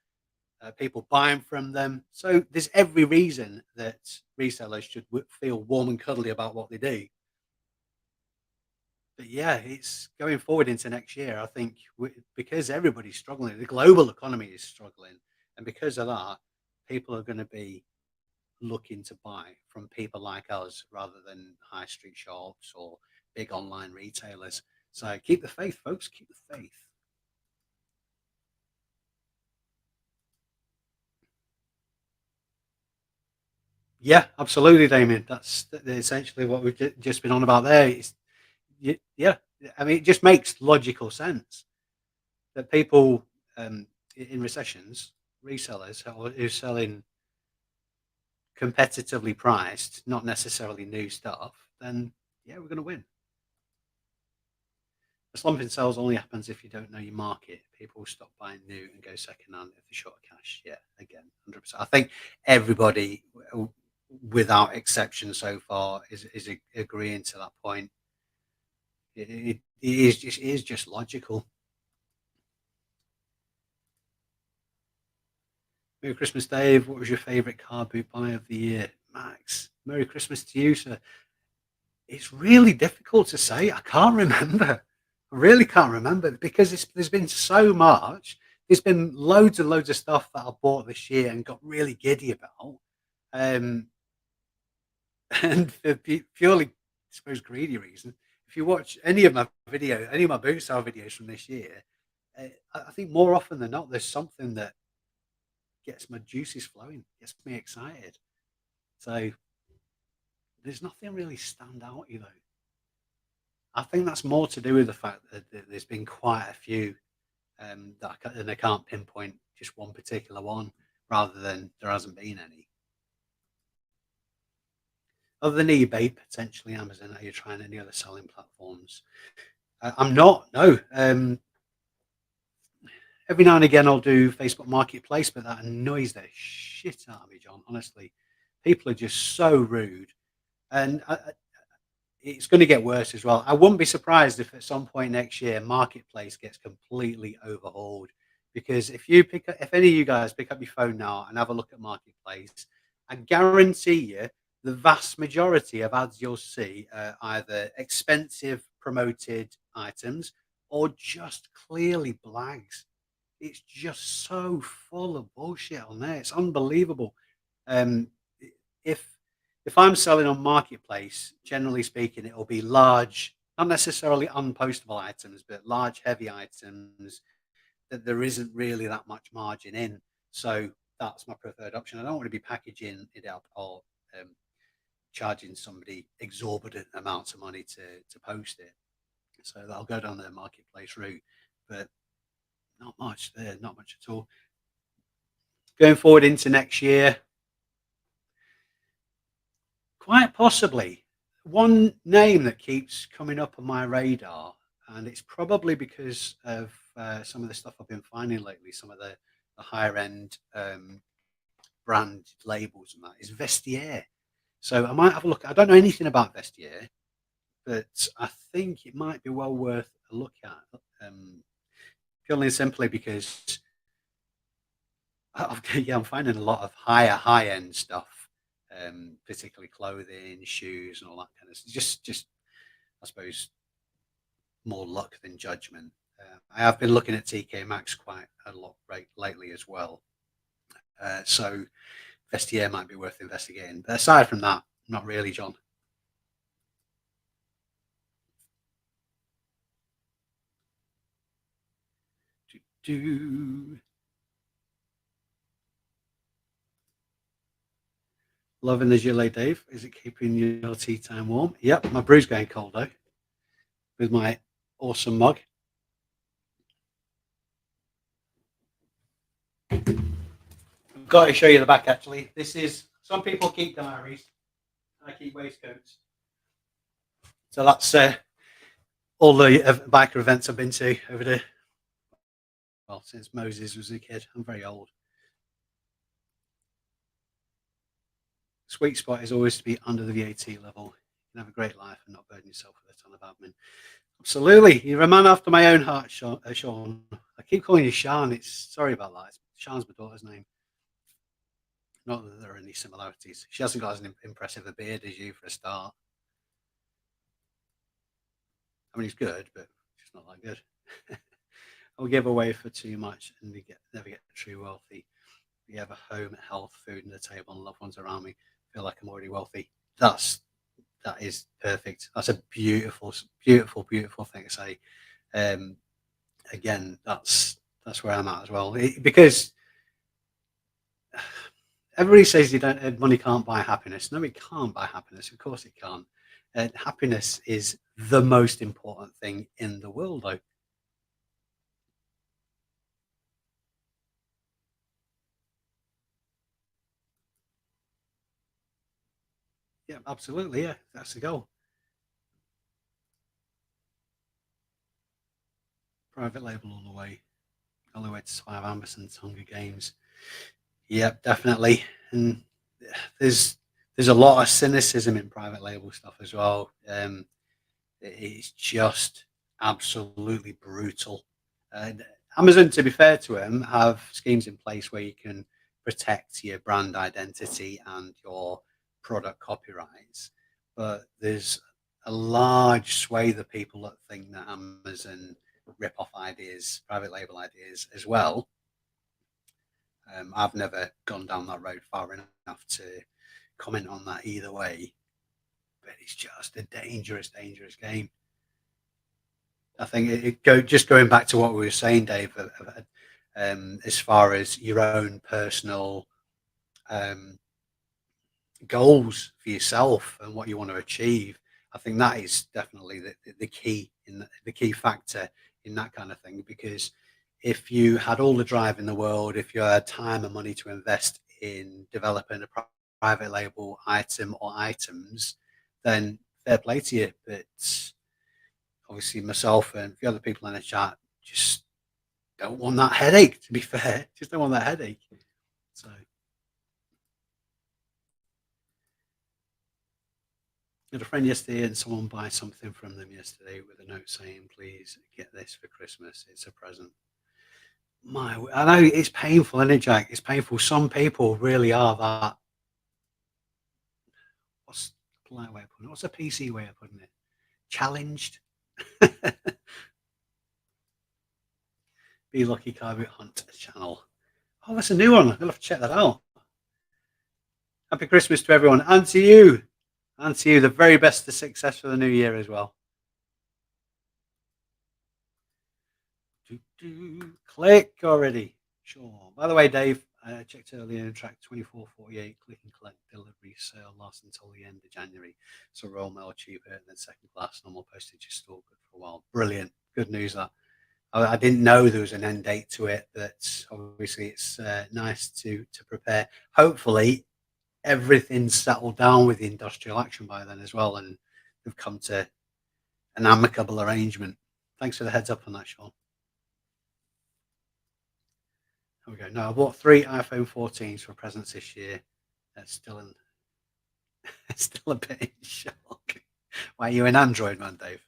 people buying from them. So there's every reason that resellers should feel warm and cuddly about what they do. But yeah, it's going forward into next year. I think because everybody's struggling, the global economy is struggling, and because of that, people are going to be looking to buy from people like us rather than high street shops or big online retailers. So keep the faith, folks. Keep the faith. Yeah, absolutely, Damien. That's essentially what we've just been on about there. Yeah, I mean, it just makes logical sense that people in recessions, resellers who's selling competitively priced, not necessarily new stuff, then yeah, we're going to win. A slump in sales only happens if you don't know your market. People stop buying new and go second hand if they're short of cash. Yeah, again, 100%. I think everybody, without exception so far, is agreeing to that point. It is just logical. Merry Christmas, Dave. What was your favourite car boot buy of the year? Max. Merry Christmas to you, sir. It's really difficult to say. I can't remember. I really can't remember because there's been so much. There's been loads and loads of stuff that I bought this year and got really giddy about. Um, and for purely, I suppose, greedy reason, if you watch any of my boot style videos from this year, I think more often than not, there's something that gets my juices flowing, gets me excited. So there's nothing really stand out, you know. I think that's more to do with the fact that there's been quite a few that and I can't pinpoint just one particular one, rather than there hasn't been any. Other than eBay, potentially Amazon, are you trying any other selling platforms? I'm not. No. Every now and again, I'll do Facebook Marketplace, but that annoys the shit out of me, John. Honestly, people are just so rude, and it's going to get worse as well. I wouldn't be surprised if at some point next year Marketplace gets completely overhauled. Because if any of you guys pick up your phone now and have a look at Marketplace, I guarantee you the vast majority of ads you'll see are either expensive promoted items or just clearly blags. It's just so full of bullshit on there. It's unbelievable. Um, if if I'm selling on Marketplace, generally speaking, it'll be large, not necessarily unpostable items, but large, heavy items that there isn't really that much margin in. So that's my preferred option. I don't want to be packaging it up or um, charging somebody exorbitant amounts of money to post it. So that'll go down the Marketplace route, but not much there, not much at all. Going forward into next year, quite possibly. One name that keeps coming up on my radar, and it's probably because of some of the stuff I've been finding lately, some of the higher end brand labels and that, is Vestiaire. So I might have a look. I don't know anything about Vestiaire, but I think it might be well worth a look at. Purely and simply because yeah, I'm finding a lot of high end stuff, particularly clothing, shoes, and all that kind of stuff. Just I suppose more luck than judgment. I have been looking at TK Maxx quite a lot lately as well. So Vestiaire might be worth investigating. But aside from that, not really, John. Do, do. Loving the gilet, Dave. Is it keeping your tea time warm? Yep, my brew's going cold though, with my awesome mug. I've got to show you the back actually. This is, some people keep diaries. I keep waistcoats. So that's all the biker events I've been to over the, well, since Moses was a kid. I'm very old. Sweet spot is always to be under the VAT level. You can have a great life and not burden yourself with a ton of admin. Absolutely. You're a man after my own heart, Sean. I keep calling you Sean. It's sorry about that. Sean's my daughter's name. Not that there are any similarities. She hasn't got as impressive a beard as you for a start. I mean, he's good, but she's not that good. I'll give away for too much and never get true wealthy. We have a home, health, food, and a table, and loved ones around me. Feel like I'm already wealthy. That is perfect. That's a beautiful, beautiful, beautiful thing to say. Um, Again, that's where I'm at as well. Because everybody says you don't money can't buy happiness. No, it can't buy happiness. Of course, it can't. Happiness is the most important thing in the world, though. Yeah, absolutely. Yeah, that's the goal. Private label all the way. All the way to survive Amberson's Hunger Games. Yep, definitely. And there's there's a lot of cynicism in private label stuff as well. It's just absolutely brutal. And Amazon, to be fair to them, have schemes in place where you can protect your brand identity and your product copyrights. But there's a large swathe of people that think that Amazon rip off ideas, private label ideas as well. I've never gone down that road far enough to comment on that either way, but it's just a dangerous, dangerous game. I think just going back to what we were saying, Dave, as far as your own personal um, goals for yourself and what you want to achieve. I think that is definitely the key the key factor in that kind of thing. Because if you had all the drive in the world, if you had time and money to invest in developing a private label item or items, then fair play to you. But obviously, myself and a few other people in the chat just don't want that headache. To be fair, just don't want that headache. So. I had a friend yesterday and someone buy something from them yesterday with a note saying, "Please get this for Christmas. It's a present." I know it's painful, isn't it, Jack? It's painful. Some people really are that. What's the polite way of putting it? What's a PC way of putting it? Challenged. Be Lucky Carpet Hunt channel. Oh, that's a new one. I'll have to check that out. Happy Christmas to everyone, and to you, and to you. The very best of success for the new year as well. Click already. Sure. By the way, Dave, I checked earlier in track 2448, click and collect delivery sale lasts until the end of January. So Royal Mail cheaper than second class, normal postage is still good for a while. Brilliant. Good news that. I didn't know there was an end date to it, but obviously it's nice to prepare. Hopefully everything's settled down with the industrial action by then as well, and we've come to an amicable arrangement. Thanks for the heads up on that, Sean. There we go. No, I bought 3 iPhone 14s for presents this year. That's still in, still a bit in shock. Why are you an Android man, Dave?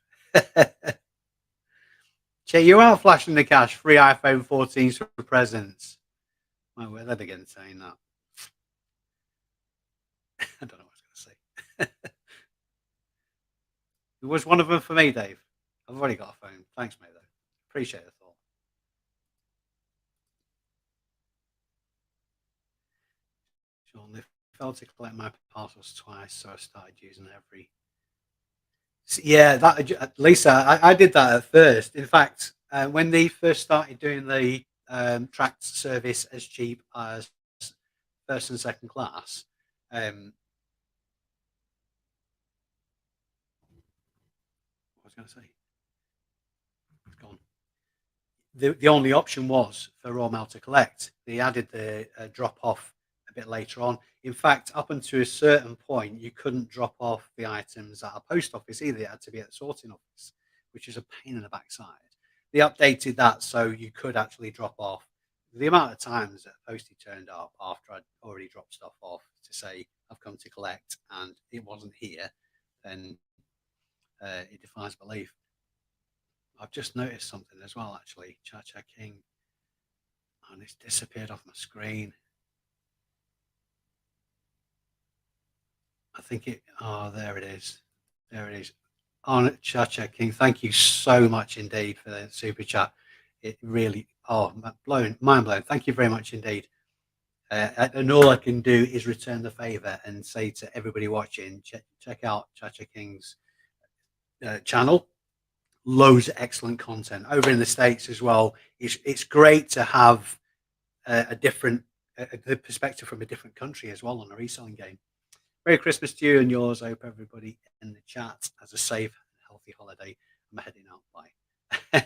Che, you are flashing the cash. 3 iPhone 14s for presents. My word, that again saying that. I don't know what I was going to say. It was one of them for me, Dave. I've already got a phone. Thanks, mate, though. Appreciate the thought. Sean, they failed to collect my parcels twice, so I started using every. Yeah, Lisa, I did that at first. In fact, when they first started doing the tracked service as cheap as first and second class, um, what was I going to say? It's gone. The only option was for raw mail to collect. They added the drop off a bit later on. In fact, up until a certain point, you couldn't drop off the items at a post office either. It had to be at the sorting office, which is a pain in the backside. They updated that so you could actually drop off. The amount of times that a postie turned up after I'd already dropped stuff off to say I've come to collect and it wasn't here, then it defies belief. I've just noticed something as well, actually. Cha-Cha King, and it's disappeared off my screen. I think it. Oh, there it is. There it is. On Cha-Cha King, thank you so much indeed for the super chat. It really, oh, mind blown. Thank you very much indeed. And all I can do is return the favor and say to everybody watching, check out Cha-Cha King's channel. Loads of excellent content over in the States as well. It's great to have a different the perspective from a different country as well on a reselling game. Merry Christmas to you and yours. I hope everybody in the chat has a safe and healthy holiday. I'm heading out. Bye.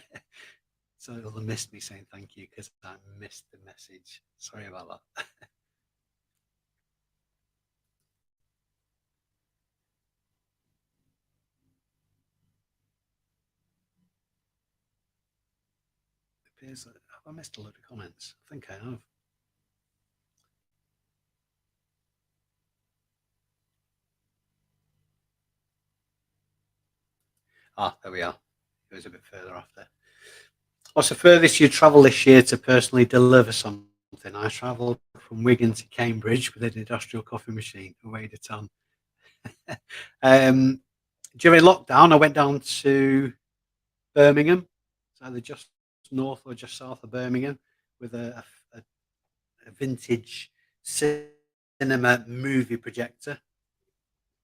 So you'll have missed me saying thank you because I missed the message. Sorry about that. It appears that have I missed a load of comments? I think I have. Ah, there we are. It was a bit further off there. What's the furthest you travel this year to personally deliver something? I travelled from Wigan to Cambridge with an industrial coffee machine. I weighed a ton. During lockdown, I went down to Birmingham. It's either just north or just south of Birmingham with a vintage cinema movie projector.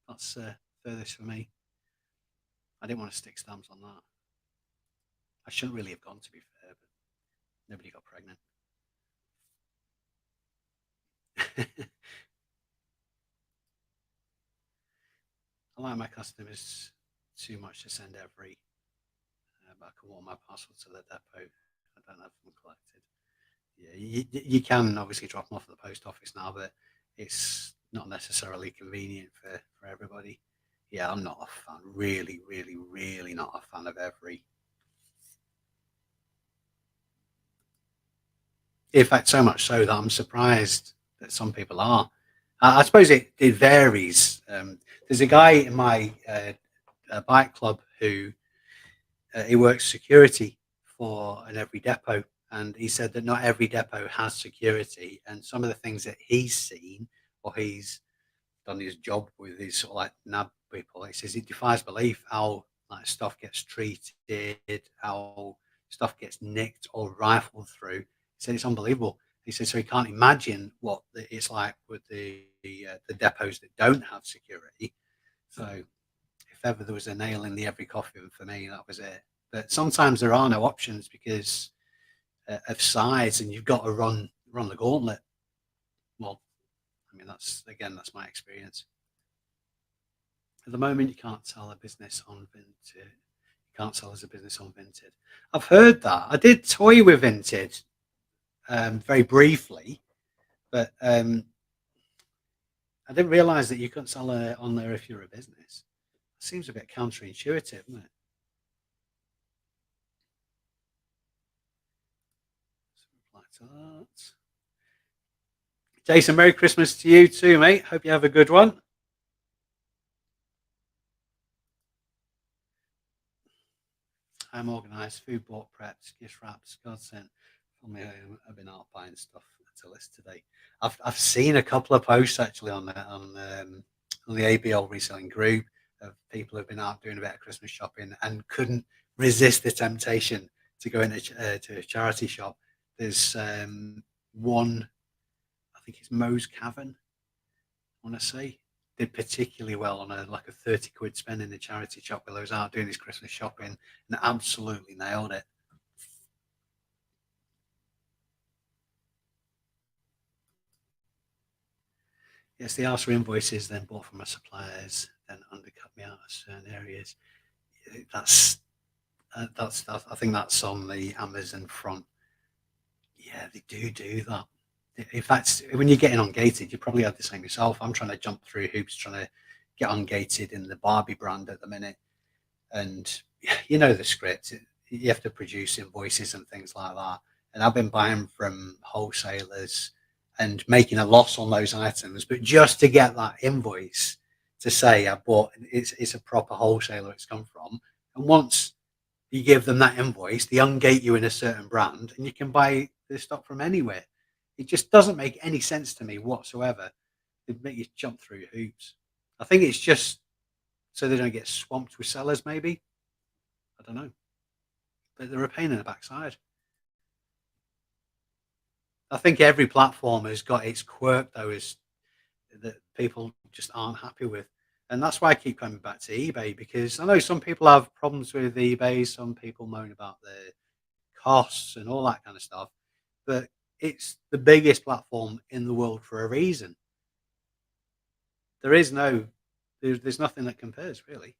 That's furthest for me. I didn't want to stick stamps on that. I shouldn't really have gone, to be fair, but nobody got pregnant. I like my customers too much to send every back. I want my parcel to the depot. I don't have them collected. Yeah, you can obviously drop them off at the post office now, but it's not necessarily convenient for everybody. Yeah, I'm not a fan. Really, really, really not a fan of every. In fact, so much so that I'm surprised that some people are. I suppose it varies. There's a guy in my bike club who he works security for an every depot, and he said that not every depot has security, and some of the things that he's seen or he's done his job with his sort of like nab people. He says it defies belief how like stuff gets treated, how stuff gets nicked or rifled through. He said it's unbelievable. He said so he can't imagine what it's like with the depots that don't have security. So if ever there was a nail in the every coffin for me, that was it. But sometimes there are no options because of size, and you've got to run the gauntlet. Well, I mean that's my experience. At the moment, you can't sell a business on Vinted. You can't sell as a business on Vinted. I've heard that. I did toy with Vinted very briefly, but I didn't realise that you couldn't sell on there if you're a business. It seems a bit counterintuitive, doesn't it? Reply to that. Jason, Merry Christmas to you too, mate. Hope you have a good one. I'm organised, food bought, prepped, gift wraps, godsend. Family home. I've been out buying stuff to list today. I've seen a couple of posts actually on the ABL reselling group of people who've been out doing a bit of Christmas shopping and couldn't resist the temptation to go into to a charity shop. There's one, I think it's Moe's Cavern, I want to say, did particularly well on like a 30 quid spend in the charity shop while I was out doing his Christmas shopping and absolutely nailed it. Yes, they ask for invoices, then bought from my suppliers, then undercut me out of certain areas. That's I think that's on the Amazon front. Yeah, they do that. In fact, when you're getting ungated, you probably have the same yourself. I'm trying to jump through hoops, trying to get ungated in the Barbie brand at the minute, and you know the script. You have to produce invoices and things like that. And I've been buying from wholesalers and making a loss on those items, but just to get that invoice to say I bought, it's a proper wholesaler it's come from. And once You give them that invoice, they ungate you in a certain brand, and you can buy the stock from anywhere. It just doesn't make any sense to me whatsoever. It'd make you jump through hoops. I think it's just so they don't get swamped with sellers, maybe. I don't know. But they're a pain in the backside. I think every platform has got its quirk, though, is that people just aren't happy with. And that's why I keep coming back to eBay, because I know some people have problems with eBay. Some people moan about the costs and all that kind of stuff. But it's the biggest platform in the world for a reason. There is no, there's nothing that compares, really.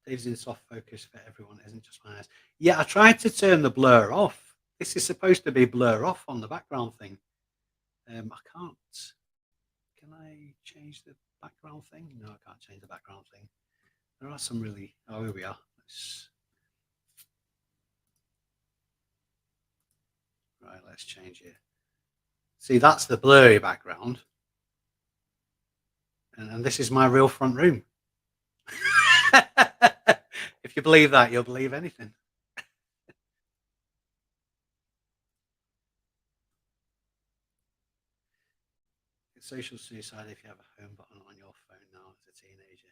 Dave's in soft focus for everyone, isn't just my eyes. Yeah, I tried to turn the blur off. This is supposed to be blur off on the background thing. I can't. Can I change the background thing? No, I can't change the background thing. There are some really. Oh, here we are. Right, let's change it. See, that's the blurry background, and this is my real front room. If you believe that, you'll believe anything. It's social suicide if you have a home button on your phone now as a teenager.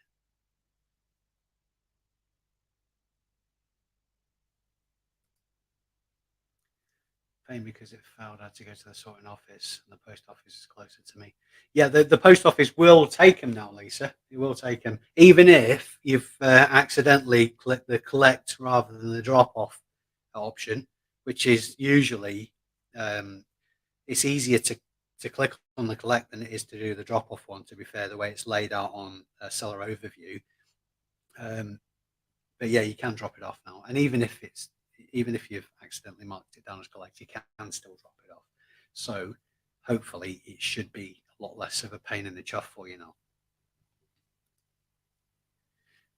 Pain because it failed. I had to go to the sorting office, and the post office is closer to me. Yeah, the post office will take them now, Lisa. It will take them, even if you've accidentally clicked the collect rather than the drop off option, which is usually it's easier to click on the collect than it is to do the drop off one. To be fair, the way it's laid out on a seller overview, um, but yeah, you can drop it off now, and even if you've accidentally marked it down as collect, you can still drop it off. So hopefully, it should be a lot less of a pain in the chuff for you now.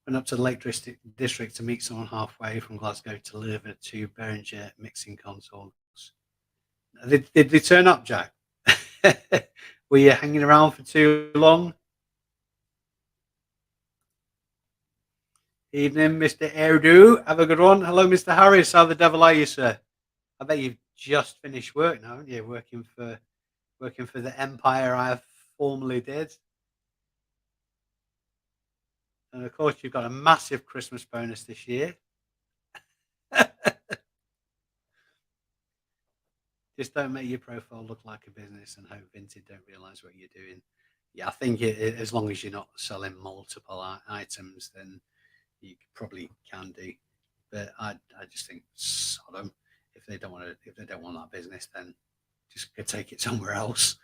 Went up to the Lake District to meet someone halfway from Glasgow to deliver to Behringer mixing consoles. Did they turn up, Jack? Were you hanging around for too long? Evening, Mr. Erdu. Have a good one. Hello, Mr. Harris. How the devil are you, sir? I bet you've just finished work now, haven't you? Working for the empire I formerly did. And of course, you've got a massive Christmas bonus this year. Just don't make your profile look like a business and hope Vinted don't realize what you're doing. Yeah, I think as long as you're not selling multiple items, then you probably can do. But I just think sod them. If they don't want that business, then just go take it somewhere else.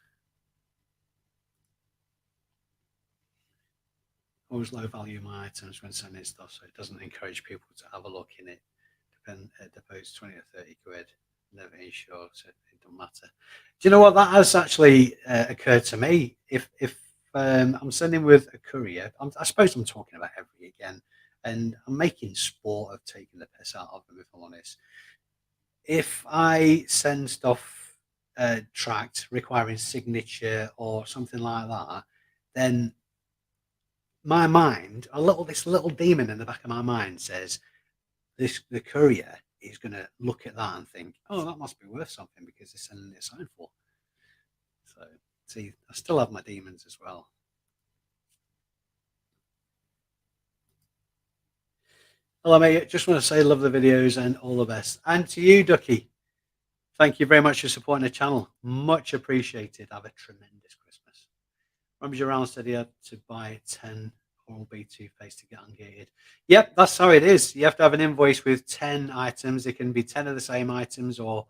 Always low value my items when sending stuff, so it doesn't encourage people to have a look in it. Depots 20 or 30 quid. Never insured, so it don't matter. Do you know what? That has actually occurred to me. If I'm sending with a courier, I suppose I'm talking about every again, and I'm making sport of taking the piss out of them, if I'm honest. If I send stuff tracked requiring signature or something like that, then my mind, this little demon in the back of my mind says, the courier is going to look at that and think, oh, that must be worth something because they're sending it signed for. So, see, I still have my demons as well. Hello, mate. Just want to say, love the videos and all the best. And to you, Ducky, thank you very much for supporting the channel. Much appreciated. Have a tremendous Christmas. Rummage around said he had to buy 10 Oral-B toothpaste to get ungated. Yep, that's how it is. You have to have an invoice with 10 items. It can be 10 of the same items or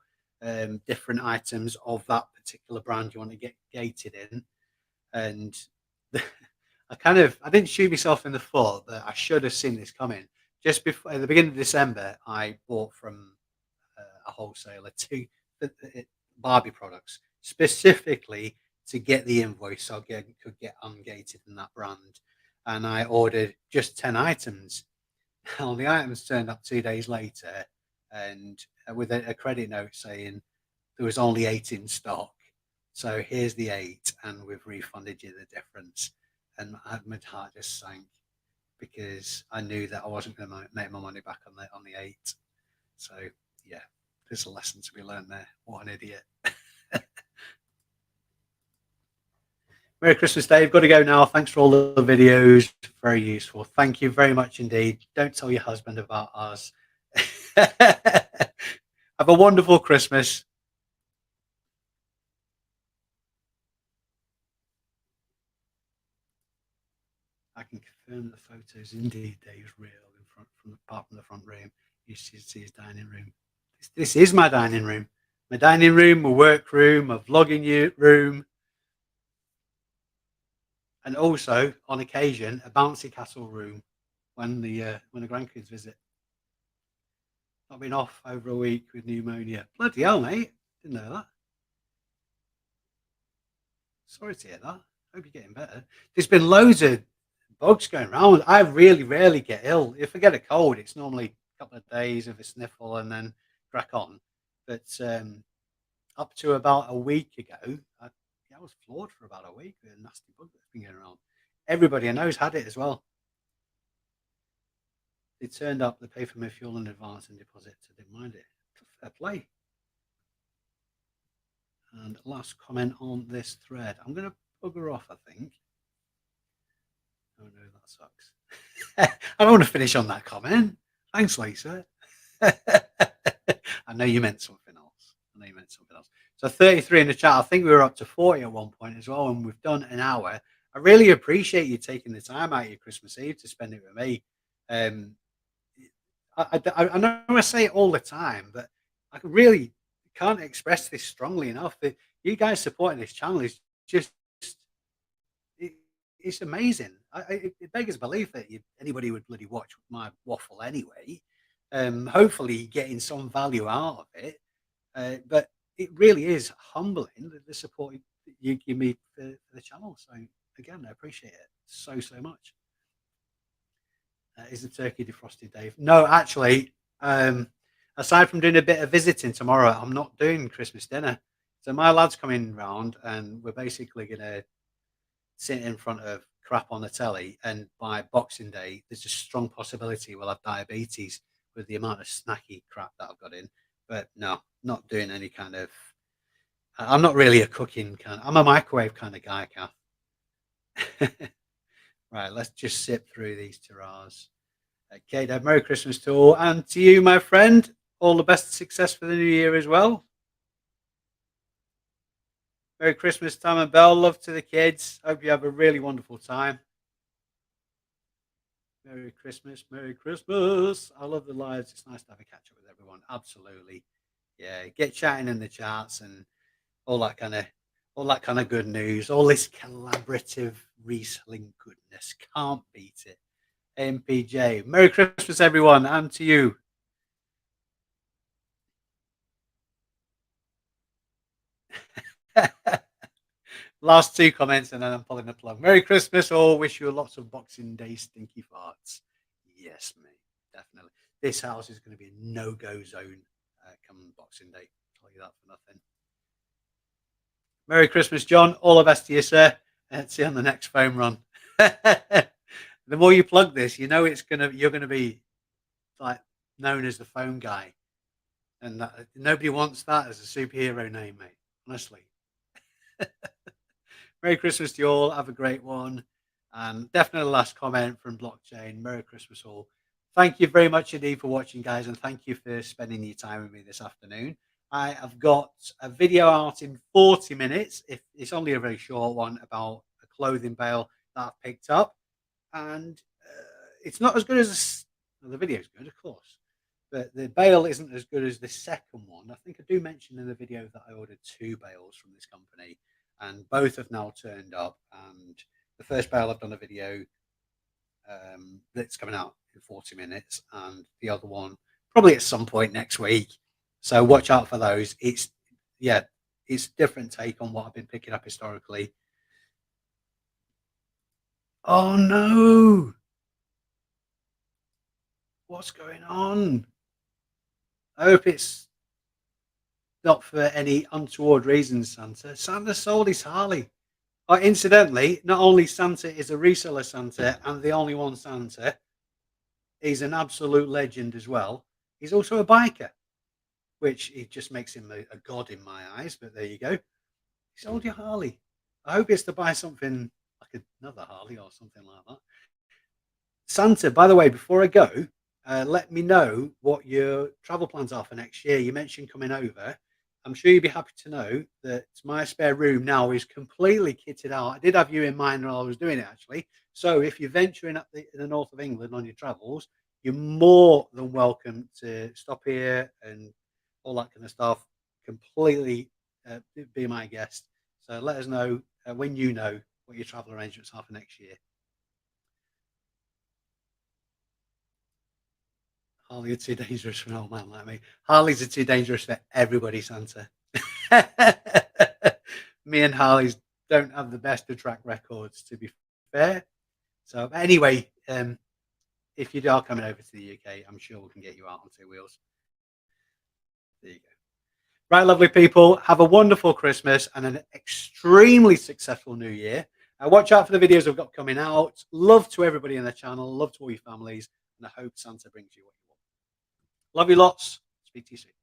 different items of that particular brand you want to get gated in. And I didn't shoot myself in the foot, but I should have seen this coming. Just before at the beginning of December, I bought from a wholesaler two Barbie products specifically to get the invoice so I could get ungated in that brand. And I ordered just 10 items. All the items turned up 2 days later, and with a credit note saying there was only 8 in stock. So here's the 8, and we've refunded you the difference. And my heart just sank. because I knew that I wasn't going to make my money back on the 8. So yeah, there's a lesson to be learned there. What an idiot. Merry Christmas, Dave. Got to go now. Thanks for all the videos. Very useful. Thank you very much indeed. Don't tell your husband about us. Have a wonderful Christmas. I can confirm the photos indeed, Dave's real in front from apart from the front room. You should see his dining room. This is my dining room. My dining room, my work room, my vlogging room, and also on occasion a bouncy castle room when the grandkids visit. I've been off over a week with pneumonia. Bloody hell, mate! Didn't know that. Sorry to hear that. Hope you're getting better. There's been loads of bugs going around. I really rarely get ill. If I get a cold, it's normally a couple of days of a sniffle and then crack on. But up to about a week ago, I was floored for about a week with a nasty bug that's been going around. Everybody I know's had it as well. They turned up, they paid for my fuel in advance and deposit, so didn't mind it. Fair play. And last comment on this thread. I'm going to bugger off, I think. Oh no, that sucks. I don't want to finish on that comment. Thanks, Lisa. I know you meant something else. So 33 in the chat. I think we were up to 40 at one point as well, and we've done an hour. I really appreciate you taking the time out of your Christmas Eve to spend it with me. I know I say it all the time, but I really can't express this strongly enough. That you guys supporting this channel is just it's amazing. It beggars belief that anybody would bloody watch my waffle anyway. Hopefully, getting some value out of it. But it really is humbling the support you give me for the channel. So again, I appreciate it so much. Is the turkey defrosted, Dave? No, actually, aside from doing a bit of visiting tomorrow, I'm not doing Christmas dinner. So my lad's coming round, and we're basically gonna sit in front of crap on the telly. And by Boxing Day, there's a strong possibility we'll have diabetes with the amount of snacky crap that I've got in. But no, not doing any kind of. I'm not really a cooking kind. I'm a microwave kind of guy, Kath. Right, let's just sip through these Taras. Okay, Dad, Merry Christmas to all, and to you, my friend. All the best success for the new year as well. Merry Christmas, Tom and Belle. Love to the kids. Hope you have a really wonderful time. Merry Christmas, Merry Christmas. I love the lives. It's nice to have a catch up with everyone. Absolutely. Yeah, get chatting in the chats and all that kind of good news. All this collaborative reselling goodness. Can't beat it. MPJ. Merry Christmas, everyone, and to you. Last two comments and then I'm pulling the plug. Merry Christmas all. Wish you lots of Boxing Day stinky farts. Yes, mate. Definitely. This house is going to be a no-go zone come Boxing Day. I'll tell you that for nothing. Merry Christmas, John. All the best to you, sir. And see you on the next foam run. The more you plug this, you know you're gonna be like known as the foam guy. And nobody wants that as a superhero name, mate. Honestly. Merry Christmas to you all. Have a great one. And definitely the last comment from Blockchain. Merry Christmas all. Thank you very much indeed for watching, guys. And thank you for spending your time with me this afternoon. I have got a video out in 40 minutes. If it's only a very short one about a clothing bale that I've picked up. And it's not as good as the video is good, of course. But the bale isn't as good as the second one. I think I do mention in the video that I ordered 2 bales from this company, and both have now turned up. And the first bale I've done a video that's coming out in 40 minutes, and the other one probably at some point next week. So watch out for those. It's a different take on what I've been picking up historically. Oh no! What's going on? I hope it's not for any untoward reasons, Santa. Santa sold his Harley. Oh, incidentally, not only Santa is a reseller Santa and the only one Santa, he's an absolute legend as well. He's also a biker, which it just makes him a god in my eyes. But there you go. He sold you Harley. I hope it's to buy something like another Harley or something like that. Santa, by the way, before I go, let me know what your travel plans are for next year. You mentioned coming over. I'm sure you'd be happy to know that my spare room now is completely kitted out. I did have you in mind when I was doing it, actually. So if you're venturing up in the north of England on your travels, you're more than welcome to stop here and all that kind of stuff. Completely be my guest. So let us know when you know what your travel arrangements are for next year. Harley are too dangerous for an old man like me. Harleys are too dangerous for everybody, Santa. Me and Harleys don't have the best of track records, to be fair. So anyway, if you are coming over to the UK, I'm sure we can get you out on two wheels. There you go. Right, lovely people. Have a wonderful Christmas and an extremely successful New Year. Watch out for the videos I've got coming out. Love to everybody in the channel. Love to all your families. And I hope Santa brings you what you want. Love you lots. Speak to you soon.